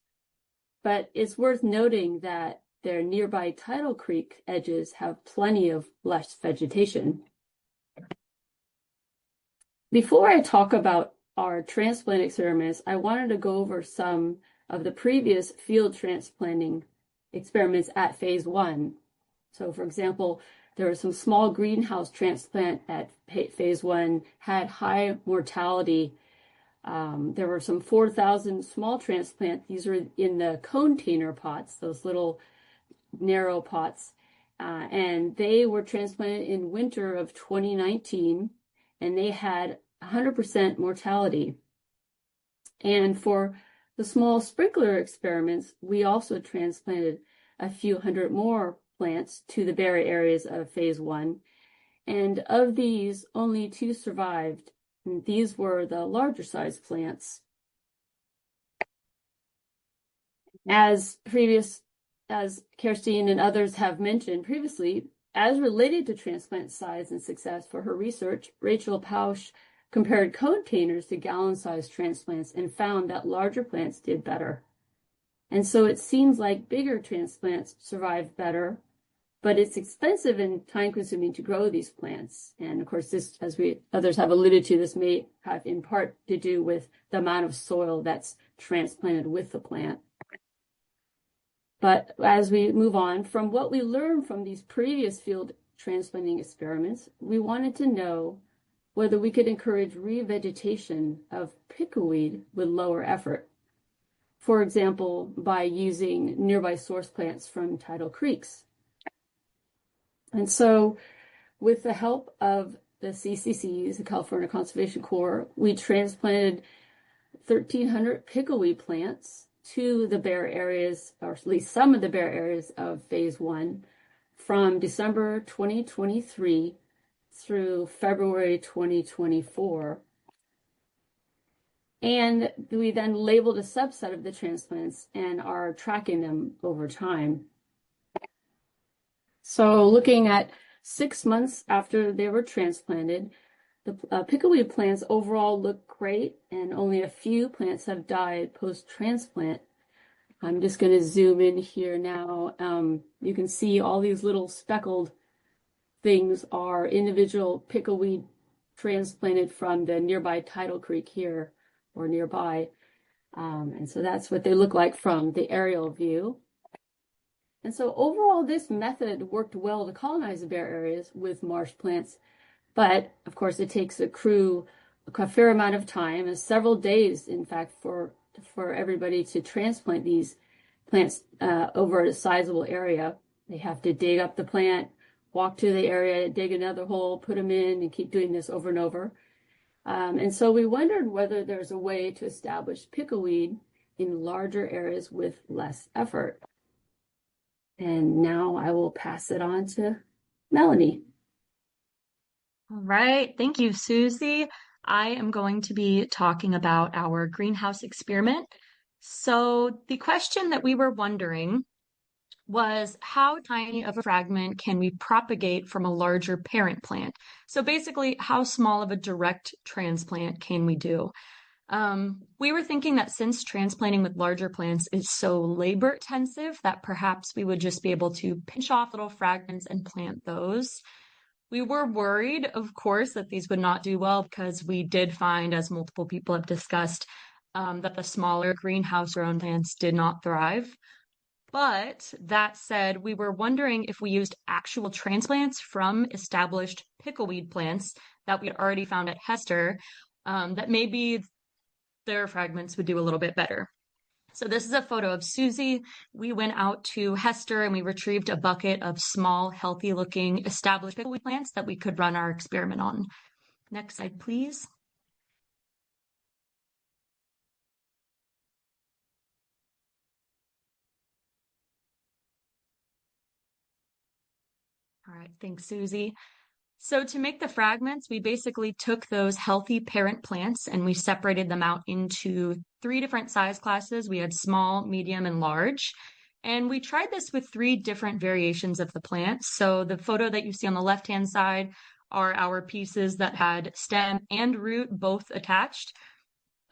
But it's worth noting that their nearby tidal creek edges have plenty of lush vegetation. Before I talk about our transplant experiments, I wanted to go over some of the previous field transplanting experiments at Phase 1. So, for example, there was some small greenhouse transplant at Phase 1, had high mortality. There were some 4,000 small transplant. These are in the container pots, those little narrow pots. And they were transplanted in winter of 2019, and they had 100% mortality. And for the small sprinkler experiments, we also transplanted a few hundred more plants to the berry areas of Phase 1. And of these, only 2 survived. And these were the larger size plants. As Kirstine and others have mentioned previously, as related to transplant size and success for her research, Rachel Pausch compared containers to gallon-sized transplants and found that larger plants did better. And so it seems like bigger transplants survived better. but it's expensive and time consuming to grow these plants. And of course, this, as others have alluded to, this may have in part to do with the amount of soil that's transplanted with the plant. But as we move on, from what we learned from these previous field transplanting experiments, we wanted to know whether we could encourage revegetation of pickleweed with lower effort. For example, by using nearby source plants from tidal creeks. And so, with the help of the CCCs, the California Conservation Corps, we transplanted 1,300 pickleweed plants to the bare areas, or at least some of the bare areas of phase 1 from December 2023 through February 2024. And we then labeled a subset of the transplants and are tracking them over time. So looking at 6 months after they were transplanted, the pickleweed plants overall look great, and only a few plants have died post-transplant. I'm just going to zoom in here now. You can see all these little speckled things are individual pickleweed transplanted from the nearby tidal creek here, or nearby. And so that's what they look like from the aerial view. And so overall, this method worked well to colonize the bare areas with marsh plants. But of course, it takes a crew a fair amount of time, and several days, in fact, for everybody to transplant these plants over a sizable area. They have to dig up the plant, walk to the area, dig another hole, put them in, and keep doing this over and over. And so we wondered whether there's a way to establish pickleweed in larger areas with less effort. And now I will pass it on to Melany. All right, thank you, Susie. I am going to be talking about our greenhouse experiment. So the question that we were wondering was, how tiny of a fragment can we propagate from a larger parent plant? So basically, how small of a direct transplant can we do? We were thinking that since transplanting with larger plants is so labor intensive, that perhaps we would just be able to pinch off little fragments and plant those. We were worried, of course, that these would not do well, because we did find, as multiple people have discussed, that the smaller greenhouse grown plants did not thrive. But that said, we were wondering if we used actual transplants from established pickleweed plants that we had already found at Hester, that maybe their fragments would do a little bit better. So this is a photo of Susie. We went out to Hester and we retrieved a bucket of small, healthy-looking established pickleweed plants that we could run our experiment on. Next slide, please. All right, thanks, Susie. So to make the fragments, we basically took those healthy parent plants and we separated them out into 3 different size classes. We had small, medium, and large. And we tried this with 3 different variations of the plant. So the photo that you see on the left-hand side are our pieces that had stem and root both attached.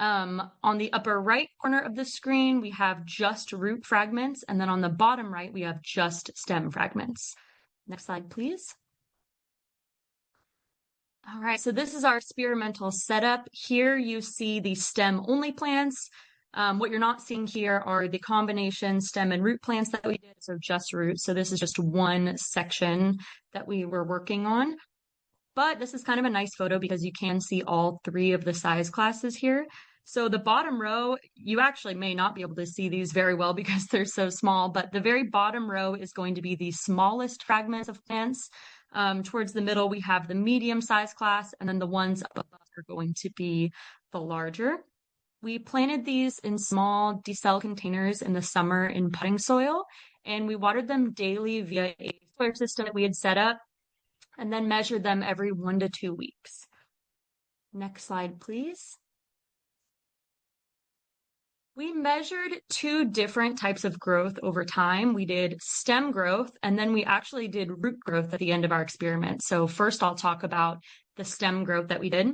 On the upper right corner of the screen, we have just root fragments. And then on the bottom right, we have just stem fragments. Next slide, please. All right, so this is our experimental setup. Here you see the stem-only plants. What you're not seeing here are the combination stem and root plants that we did, so just roots. So this is just one section that we were working on. But this is kind of a nice photo because you can see all 3 of the size classes here. So the bottom row, you actually may not be able to see these very well because they're so small, but the very bottom row is going to be the smallest fragments of plants. Towards the middle, we have the medium size class, and then the ones up above are going to be the larger. We planted these in small decel containers in the summer in potting soil, and we watered them daily via a sprinkler system that we had set up, and then measured them every 1 to 2 weeks. Next slide, please. We measured 2 different types of growth over time. We did stem growth, and then we actually did root growth at the end of our experiment. So first I'll talk about the stem growth that we did.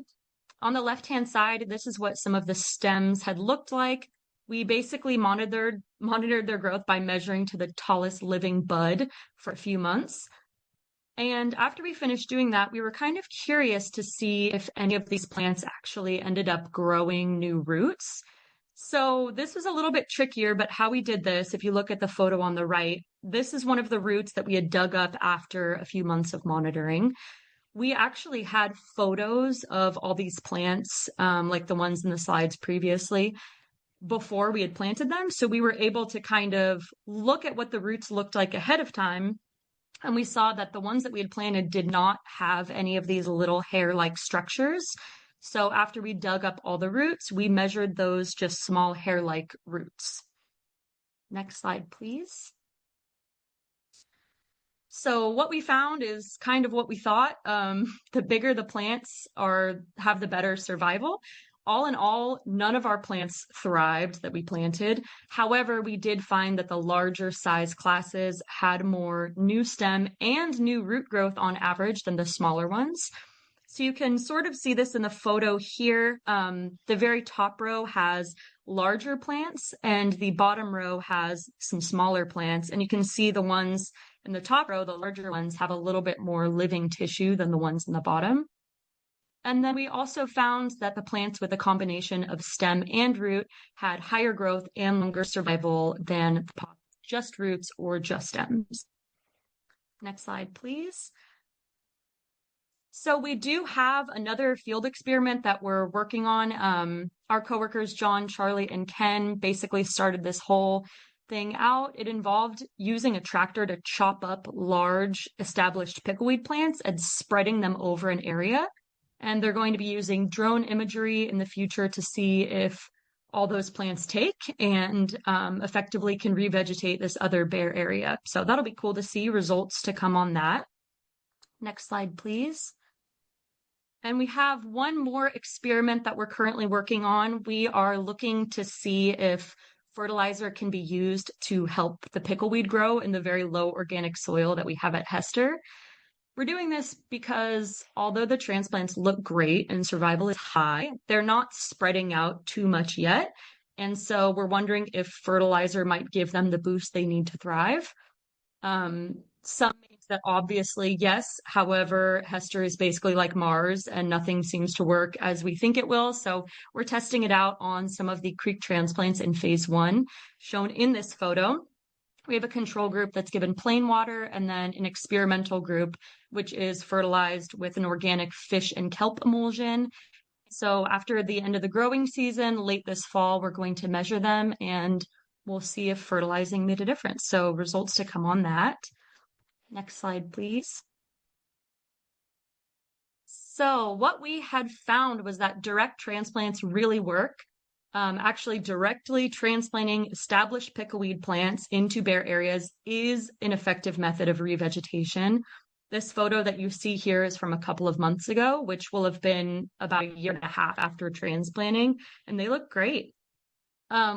On the left-hand side, this is what some of the stems had looked like. We basically monitored their growth by measuring to the tallest living bud for a few months. And after we finished doing that, we were kind of curious to see if any of these plants actually ended up growing new roots. So this was a little bit trickier, but how we did this, if you look at the photo on the right, this is one of the roots that we had dug up after a few months of monitoring. We actually had photos of all these plants, like the ones in the slides previously, before we had planted them. So we were able to kind of look at what the roots looked like ahead of time. And we saw that the ones that we had planted did not have any of these little hair-like structures. So after we dug up all the roots, we measured those just small hair-like roots. Next slide, please. So what we found is kind of what we thought. The bigger the plants have the better survival. All in all, none of our plants thrived that we planted. However, we did find that the larger size classes had more new stem and new root growth on average than the smaller ones. So you can sort of see this in the photo here. The very top row has larger plants and the bottom row has some smaller plants. And you can see the ones in the top row, the larger ones, have a little bit more living tissue than the ones in the bottom. And then we also found that the plants with a combination of stem and root had higher growth and longer survival than the pot, just roots or just stems. Next slide, please. So we do have another field experiment that we're working on. Our coworkers, John, Charlie, and Ken, basically started this whole thing out. It involved using a tractor to chop up large established pickleweed plants and spreading them over an area. And they're going to be using drone imagery in the future to see if all those plants take and effectively can revegetate this other bare area. So that'll be cool to see results to come on that. Next slide, please. And we have one more experiment that we're currently working on. We are looking to see if fertilizer can be used to help the pickleweed grow in the very low organic soil that we have at Hester. We're doing this because although the transplants look great and survival is high, they're not spreading out too much yet. And so we're wondering if fertilizer might give them the boost they need to thrive. Some think that obviously yes. However, Hester is basically like Mars and nothing seems to work as we think it will. So we're testing it out on some of the creek transplants in phase 1 shown in this photo. We have a control group that's given plain water and then an experimental group, which is fertilized with an organic fish and kelp emulsion. So after the end of the growing season, late this fall, we're going to measure them and we'll see if fertilizing made a difference. So results to come on that. Next slide, please. So what we had found was that direct transplants really work. Actually, directly transplanting established pickleweed plants into bare areas is an effective method of revegetation. This photo that you see here is from a couple of months ago, which will have been about a year and a half after transplanting, and they look great.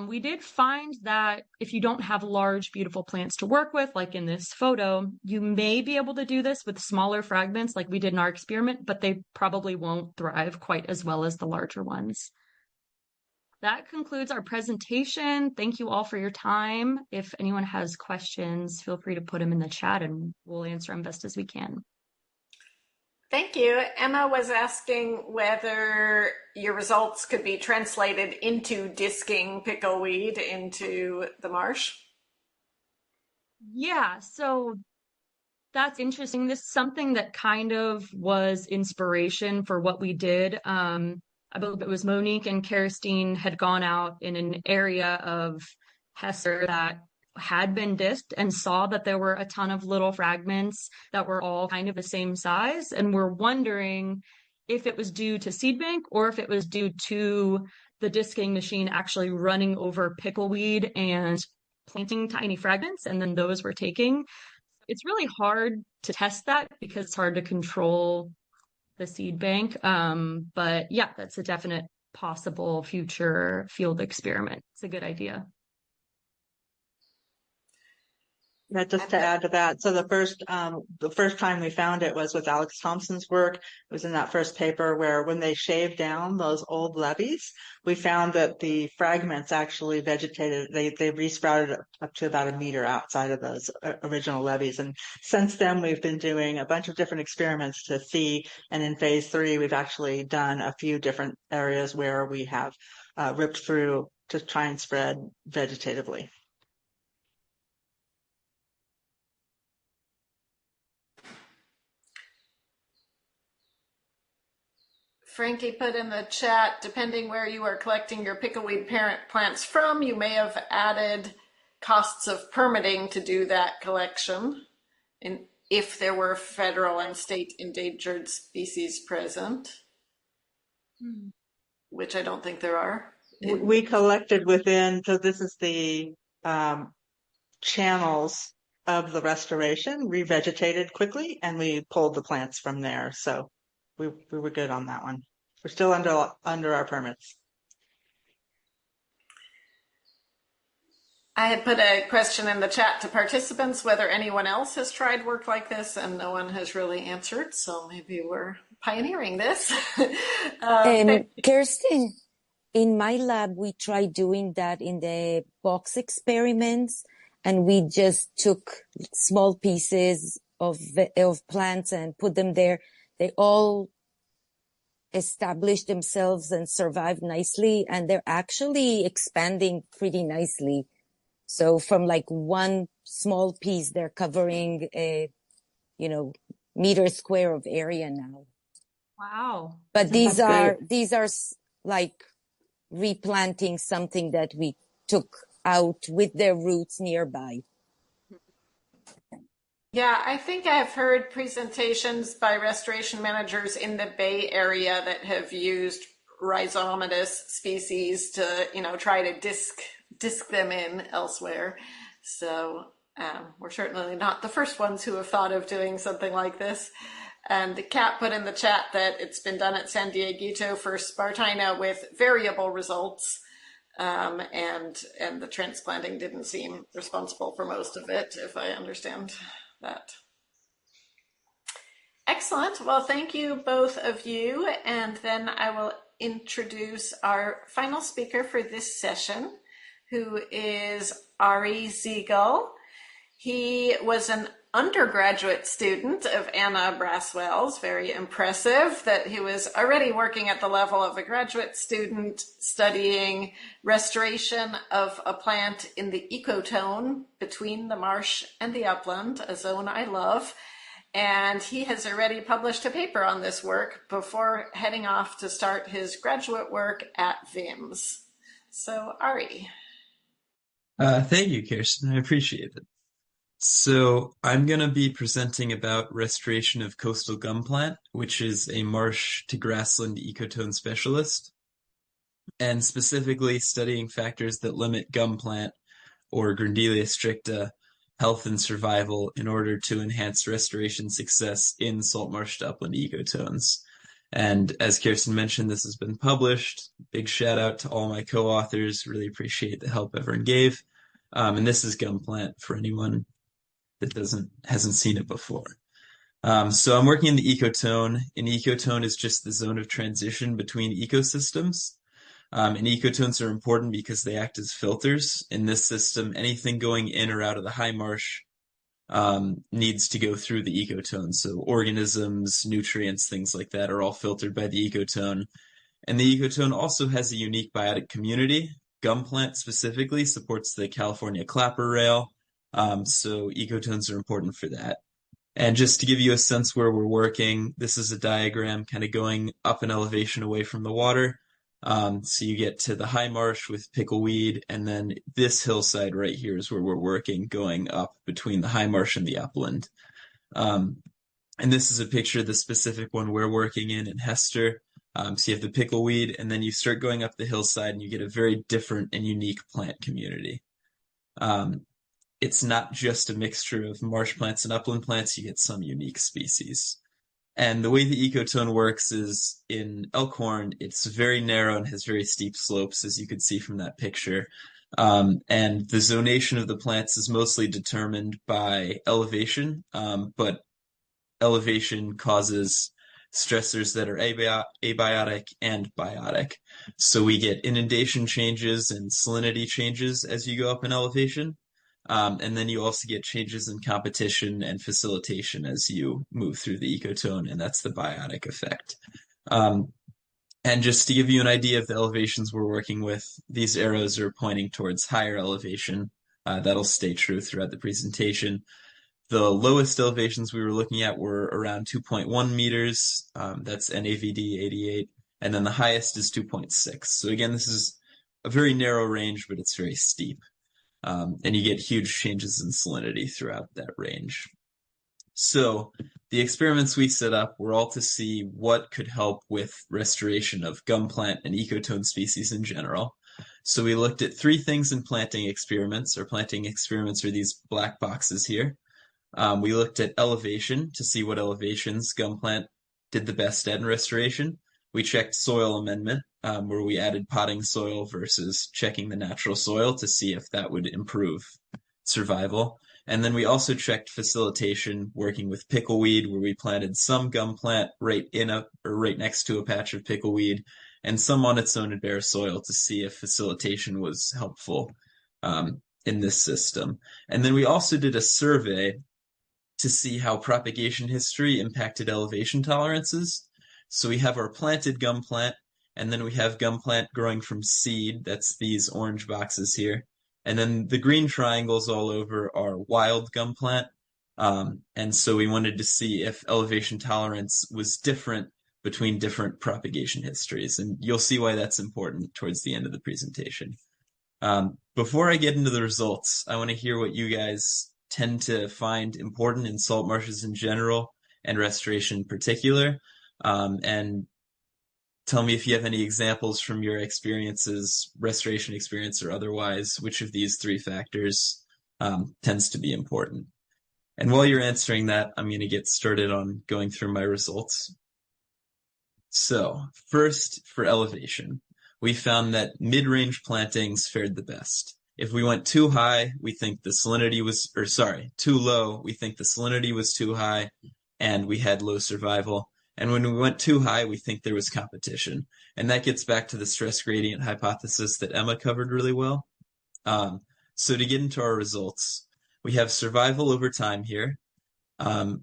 We did find that if you don't have large, beautiful plants to work with, like in this photo, you may be able to do this with smaller fragments like we did in our experiment, but they probably won't thrive quite as well as the larger ones. That concludes our presentation. Thank you all for your time. If anyone has questions, feel free to put them in the chat and we'll answer them best as we can. Thank you. Emma was asking whether your results could be translated into disking pickleweed into the marsh. Yeah, so that's interesting. This is something that kind of was inspiration for what we did. I believe it was Monique and Kerstine had gone out in an area of Hester that had been disked and saw that there were a ton of little fragments that were all kind of the same size. And we're wondering if it was due to seed bank or if it was due to the disking machine actually running over pickleweed and planting tiny fragments, and then those were taking. It's really hard to test that because it's hard to control the seed bank. But yeah, that's a definite possible future field experiment. It's a good idea. Yeah, just to add to that. So the first time we found it was with Alex Thompson's work. It was in that first paper where when they shaved down those old levees, we found that the fragments actually vegetated. They resprouted up to about a meter outside of those original levees. And since then, we've been doing a bunch of different experiments to see. And in phase 3, we've actually done a few different areas where we have ripped through to try and spread vegetatively. Frankie put in the chat, depending where you are collecting your pickleweed parent plants from, you may have added costs of permitting to do that collection, and if there were federal and state endangered species present, which I don't think there are. We collected within, so this is the channels of the restoration, revegetated quickly, and we pulled the plants from there. So we were good on that one. We're still under our permits. I had put a question in the chat to participants whether anyone else has tried work like this, and no one has really answered. So maybe we're pioneering this. Kirsten, in my lab, we tried doing that in the box experiments, and we just took small pieces of plants and put them there. They all established themselves and survived nicely, and they're actually expanding pretty nicely. So from like one small piece, they're covering a, meter square of area now. Wow. But these are like replanting something that we took out with their roots nearby. Yeah, I think I've heard presentations by restoration managers in the Bay Area that have used rhizomatous species to, try to disc them in elsewhere. So we're certainly not the first ones who have thought of doing something like this. And Kat put in the chat that it's been done at San Dieguito for Spartina with variable results. And the transplanting didn't seem responsible for most of it, if I understand that. Excellent. Well, thank you, both of you. And then I will introduce our final speaker for this session, who is Ari Siegel. He was an undergraduate student of Anna Braswell's. Very impressive that he was already working at the level of a graduate student studying restoration of a plant in the ecotone between the marsh and the upland, a zone I love. And he has already published a paper on this work before heading off to start his graduate work at VIMS. So Ari. Thank you, Kirsten. I appreciate it. So I'm going to be presenting about restoration of coastal gum plant, which is a marsh to grassland ecotone specialist, and specifically studying factors that limit gum plant, or Grandelia stricta, health and survival in order to enhance restoration success in salt marsh to upland ecotones. And as Kirsten mentioned, this has been published. Big shout out to all my co-authors. Really appreciate the help everyone gave. And this is gum plant for anyone that hasn't seen it before. So I'm working in the ecotone. An ecotone is just the zone of transition between ecosystems. And ecotones are important because they act as filters. In this system, anything going in or out of the high marsh needs to go through the ecotone. So organisms, nutrients, things like that are all filtered by the ecotone. And the ecotone also has a unique biotic community. Gum plant specifically supports the California clapper rail. So ecotones are important for that. And just to give you a sense where we're working, this is a diagram kind of going up an elevation away from the water. So you get to the high marsh with pickleweed, and then this hillside right here is where we're working, going up between the high marsh and the upland. And this is a picture of the specific one we're working in Hester. So you have the pickleweed, and then you start going up the hillside, and you get a very different and unique plant community. It's not just a mixture of marsh plants and upland plants, you get some unique species. And the way the ecotone works is in Elkhorn, it's very narrow and has very steep slopes, as you could see from that picture. And the zonation of the plants is mostly determined by elevation, but elevation causes stressors that are abiotic and biotic. So we get inundation changes and salinity changes as you go up in elevation. And then you also get changes in competition and facilitation as you move through the ecotone, and that's the biotic effect. And just to give you an idea of the elevations we're working with, these arrows are pointing towards higher elevation. That'll stay true throughout the presentation. The lowest elevations we were looking at were around 2.1 meters. That's NAVD 88. And then the highest is 2.6. So again, this is a very narrow range, but it's very steep. And you get huge changes in salinity throughout that range. So the experiments we set up were all to see what could help with restoration of gum plant and ecotone species in general. So we looked at three things in planting experiments. Our planting experiments are these black boxes here. We looked at elevation to see what elevations gum plant did the best at in restoration. We checked soil amendment, where we added potting soil versus checking the natural soil to see if that would improve survival. And then we also checked facilitation, working with pickleweed, where we planted some gum plant right next to a patch of pickleweed, and some on its own in bare soil to see if facilitation was helpful in this system. And then we also did a survey to see how propagation history impacted elevation tolerances. So we have our planted gum plant, and then we have gum plant growing from seed. That's these orange boxes here. And then the green triangles all over are wild gum plant. And so we wanted to see if elevation tolerance was different between different propagation histories. And you'll see why that's important towards the end of the presentation. Before I get into the results, I want to hear what you guys tend to find important in salt marshes in general and restoration in particular. And tell me if you have any examples from your experiences, restoration experience or otherwise, which of these three factors tends to be important. And while you're answering that, I'm going to get started on going through my results. So first, for elevation, we found that mid-range plantings fared the best. If we went too high, we think the salinity was, too low, we think the salinity was too high and we had low survival. And when we went too high, we think there was competition. And that gets back to the stress gradient hypothesis that Emma covered really well. So to get into our results, we have survival over time here.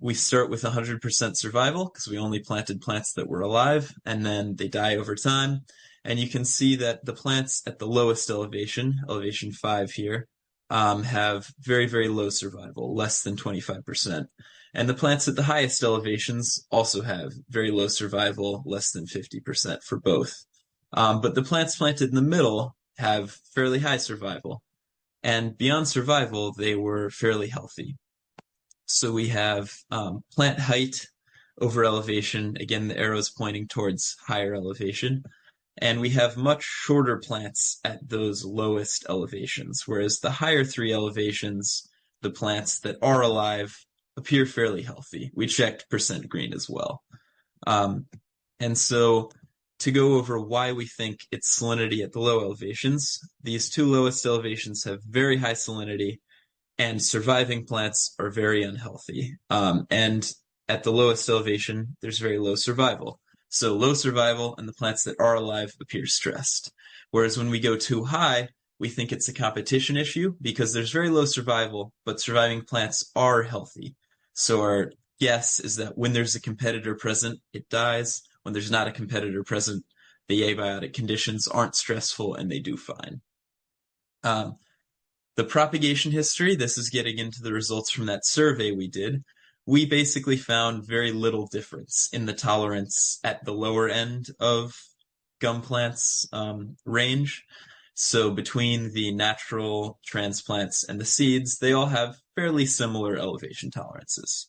We start with 100% survival because we only planted plants that were alive, and then they die over time. And you can see that the plants at the lowest elevation, elevation 5 here, have very, very low survival, less than 25%. And the plants at the highest elevations also have very low survival, less than 50% for both. But the plants planted in the middle have fairly high survival. And beyond survival, they were fairly healthy. So we have plant height over elevation. Again, the arrow is pointing towards higher elevation. And we have much shorter plants at those lowest elevations, whereas the higher three elevations, the plants that are alive appear fairly healthy. We checked percent green as well. And so to go over why we think it's salinity at the low elevations, these two lowest elevations have very high salinity and surviving plants are very unhealthy. And at the lowest elevation, there's very low survival. So low survival and the plants that are alive appear stressed. Whereas when we go too high, we think it's a competition issue because there's very low survival, but surviving plants are healthy. So our guess is that when there's a competitor present, it dies. When there's not a competitor present, the abiotic conditions aren't stressful and they do fine. The propagation history, this is getting into the results from that survey we did. We basically found very little difference in the tolerance at the lower end of gum plants range. So between the natural transplants and the seeds, they all have fairly similar elevation tolerances.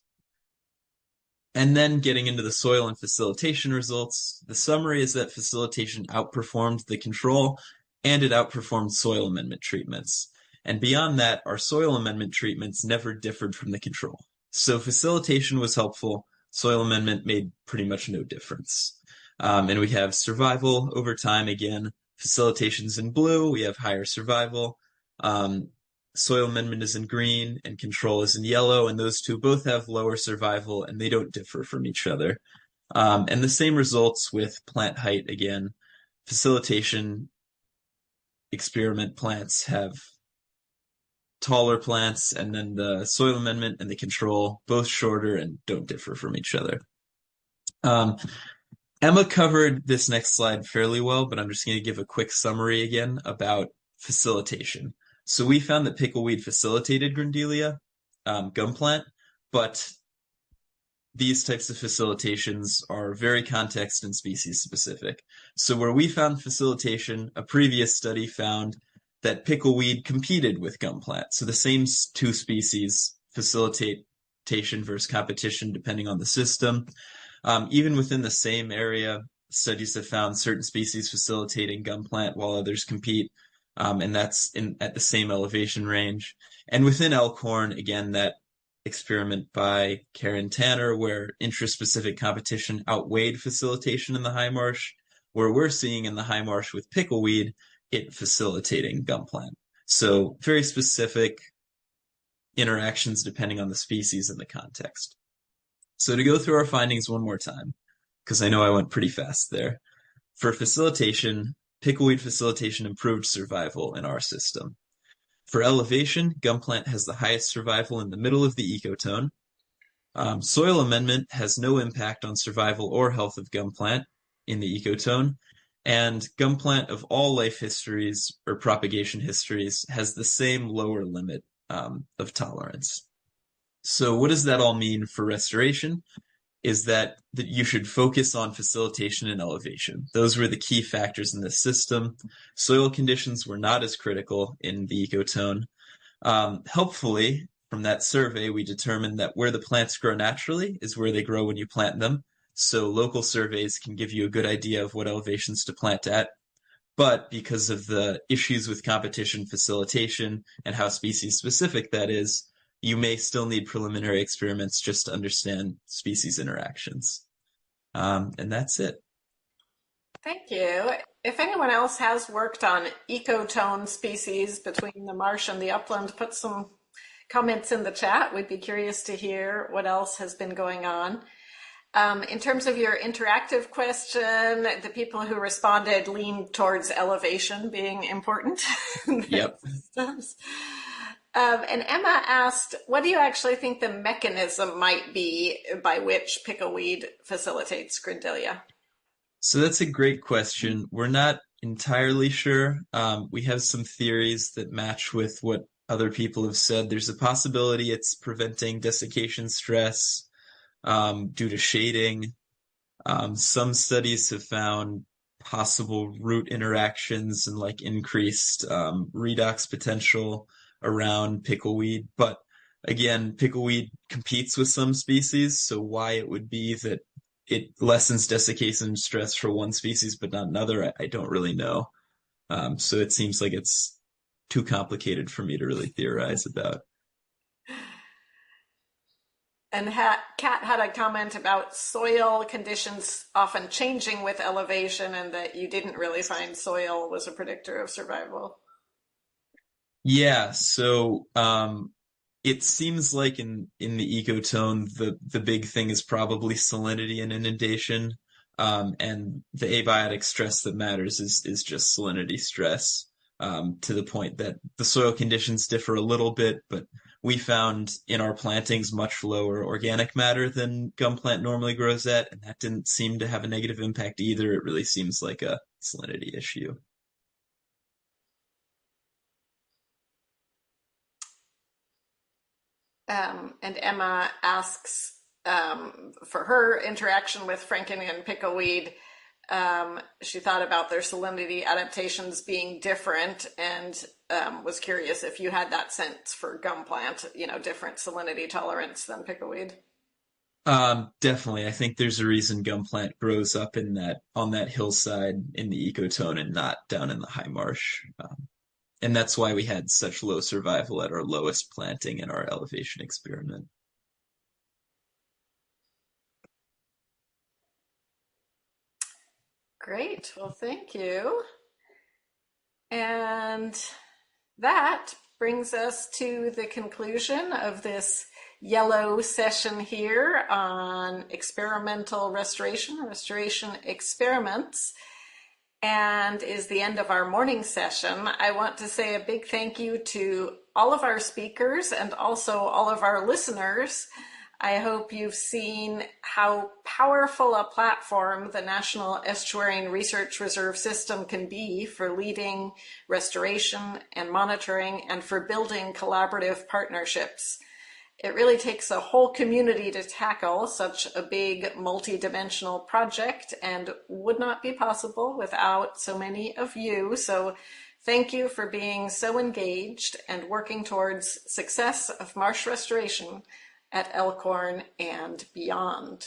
And then getting into the soil and facilitation results, the summary is that facilitation outperformed the control and it outperformed soil amendment treatments. And beyond that, our soil amendment treatments never differed from the control. So facilitation was helpful. Soil amendment made pretty much no difference. And we have survival over time again. Facilitation's in blue. We have higher survival. Soil amendment is in green and control is in yellow, and those two both have lower survival and they don't differ from each other. And the same results with plant height again. Facilitation experiment plants have taller plants, and then the soil amendment and the control both shorter and don't differ from each other. Emma covered this next slide fairly well, but I'm just going to give a quick summary again about facilitation. So we found that pickleweed facilitated Grindelia, gum plant, but these types of facilitations are very context and species specific. So where we found facilitation, a previous study found that pickleweed competed with gum plant. So the same two species facilitation versus competition depending on the system. Even within the same area, studies have found certain species facilitating gum plant while others compete, and that's at the same elevation range. And within Elkhorn, again, that experiment by Karen Tanner, where intraspecific competition outweighed facilitation in the high marsh, where we're seeing in the high marsh with pickleweed, it facilitating gum plant. So very specific interactions depending on the species and the context. So to go through our findings one more time, because I know I went pretty fast there. For facilitation, pickleweed facilitation improved survival in our system. For elevation, gum plant has the highest survival in the middle of the ecotone. Soil amendment has no impact on survival or health of gum plant in the ecotone. And gum plant of all life histories or propagation histories has the same lower limit of tolerance. So what does that all mean for restoration? Is that you should focus on facilitation and elevation. Those were the key factors in this system. Soil conditions were not as critical in the ecotone. Helpfully, from that survey, we determined that where the plants grow naturally is where they grow when you plant them. So local surveys can give you a good idea of what elevations to plant at. But because of the issues with competition facilitation and how species specific that is, you may still need preliminary experiments just to understand species interactions. And that's it. Thank you. If anyone else has worked on ecotone species between the marsh and the upland, put some comments in the chat. We'd be curious to hear what else has been going on. In terms of your interactive question, the people who responded leaned towards elevation being important. Yep. And Emma asked, what do you actually think the mechanism might be by which pickleweed facilitates Grindelia? So that's a great question. We're not entirely sure. We have some theories that match with what other people have said. There's a possibility it's preventing desiccation stress due to shading. Some studies have found possible root interactions and like increased redox potential around pickleweed. But again, pickleweed competes with some species, so why it would be that it lessens desiccation stress for one species but not another, I don't really know. So it seems like it's too complicated for me to really theorize about. And Kat had a comment about soil conditions often changing with elevation and that you didn't really find soil was a predictor of survival. Yeah, so it seems like in the ecotone, the big thing is probably salinity and inundation, and the abiotic stress that matters is just salinity stress, to the point that the soil conditions differ a little bit, but we found in our plantings much lower organic matter than gum plant normally grows at, and that didn't seem to have a negative impact either. It really seems like a salinity issue. And Emma asks for her interaction with Franken and pickleweed. She thought about their salinity adaptations being different and was curious if you had that sense for gum plant, different salinity tolerance than pickleweed. Definitely. I think there's a reason gum plant grows up on that hillside in the ecotone and not down in the high marsh. And that's why we had such low survival at our lowest planting in our elevation experiment. Great. Well, thank you. And that brings us to the conclusion of this yellow session here on experimental restoration experiments, and is the end of our morning session. I want to say a big thank you to all of our speakers and also all of our listeners. I hope you've seen how powerful a platform the National Estuarine Research Reserve System can be for leading restoration and monitoring and for building collaborative partnerships. It really takes a whole community to tackle such a big multi-dimensional project and would not be possible without so many of you. So thank you for being so engaged and working towards success of marsh restoration at Elkhorn and beyond.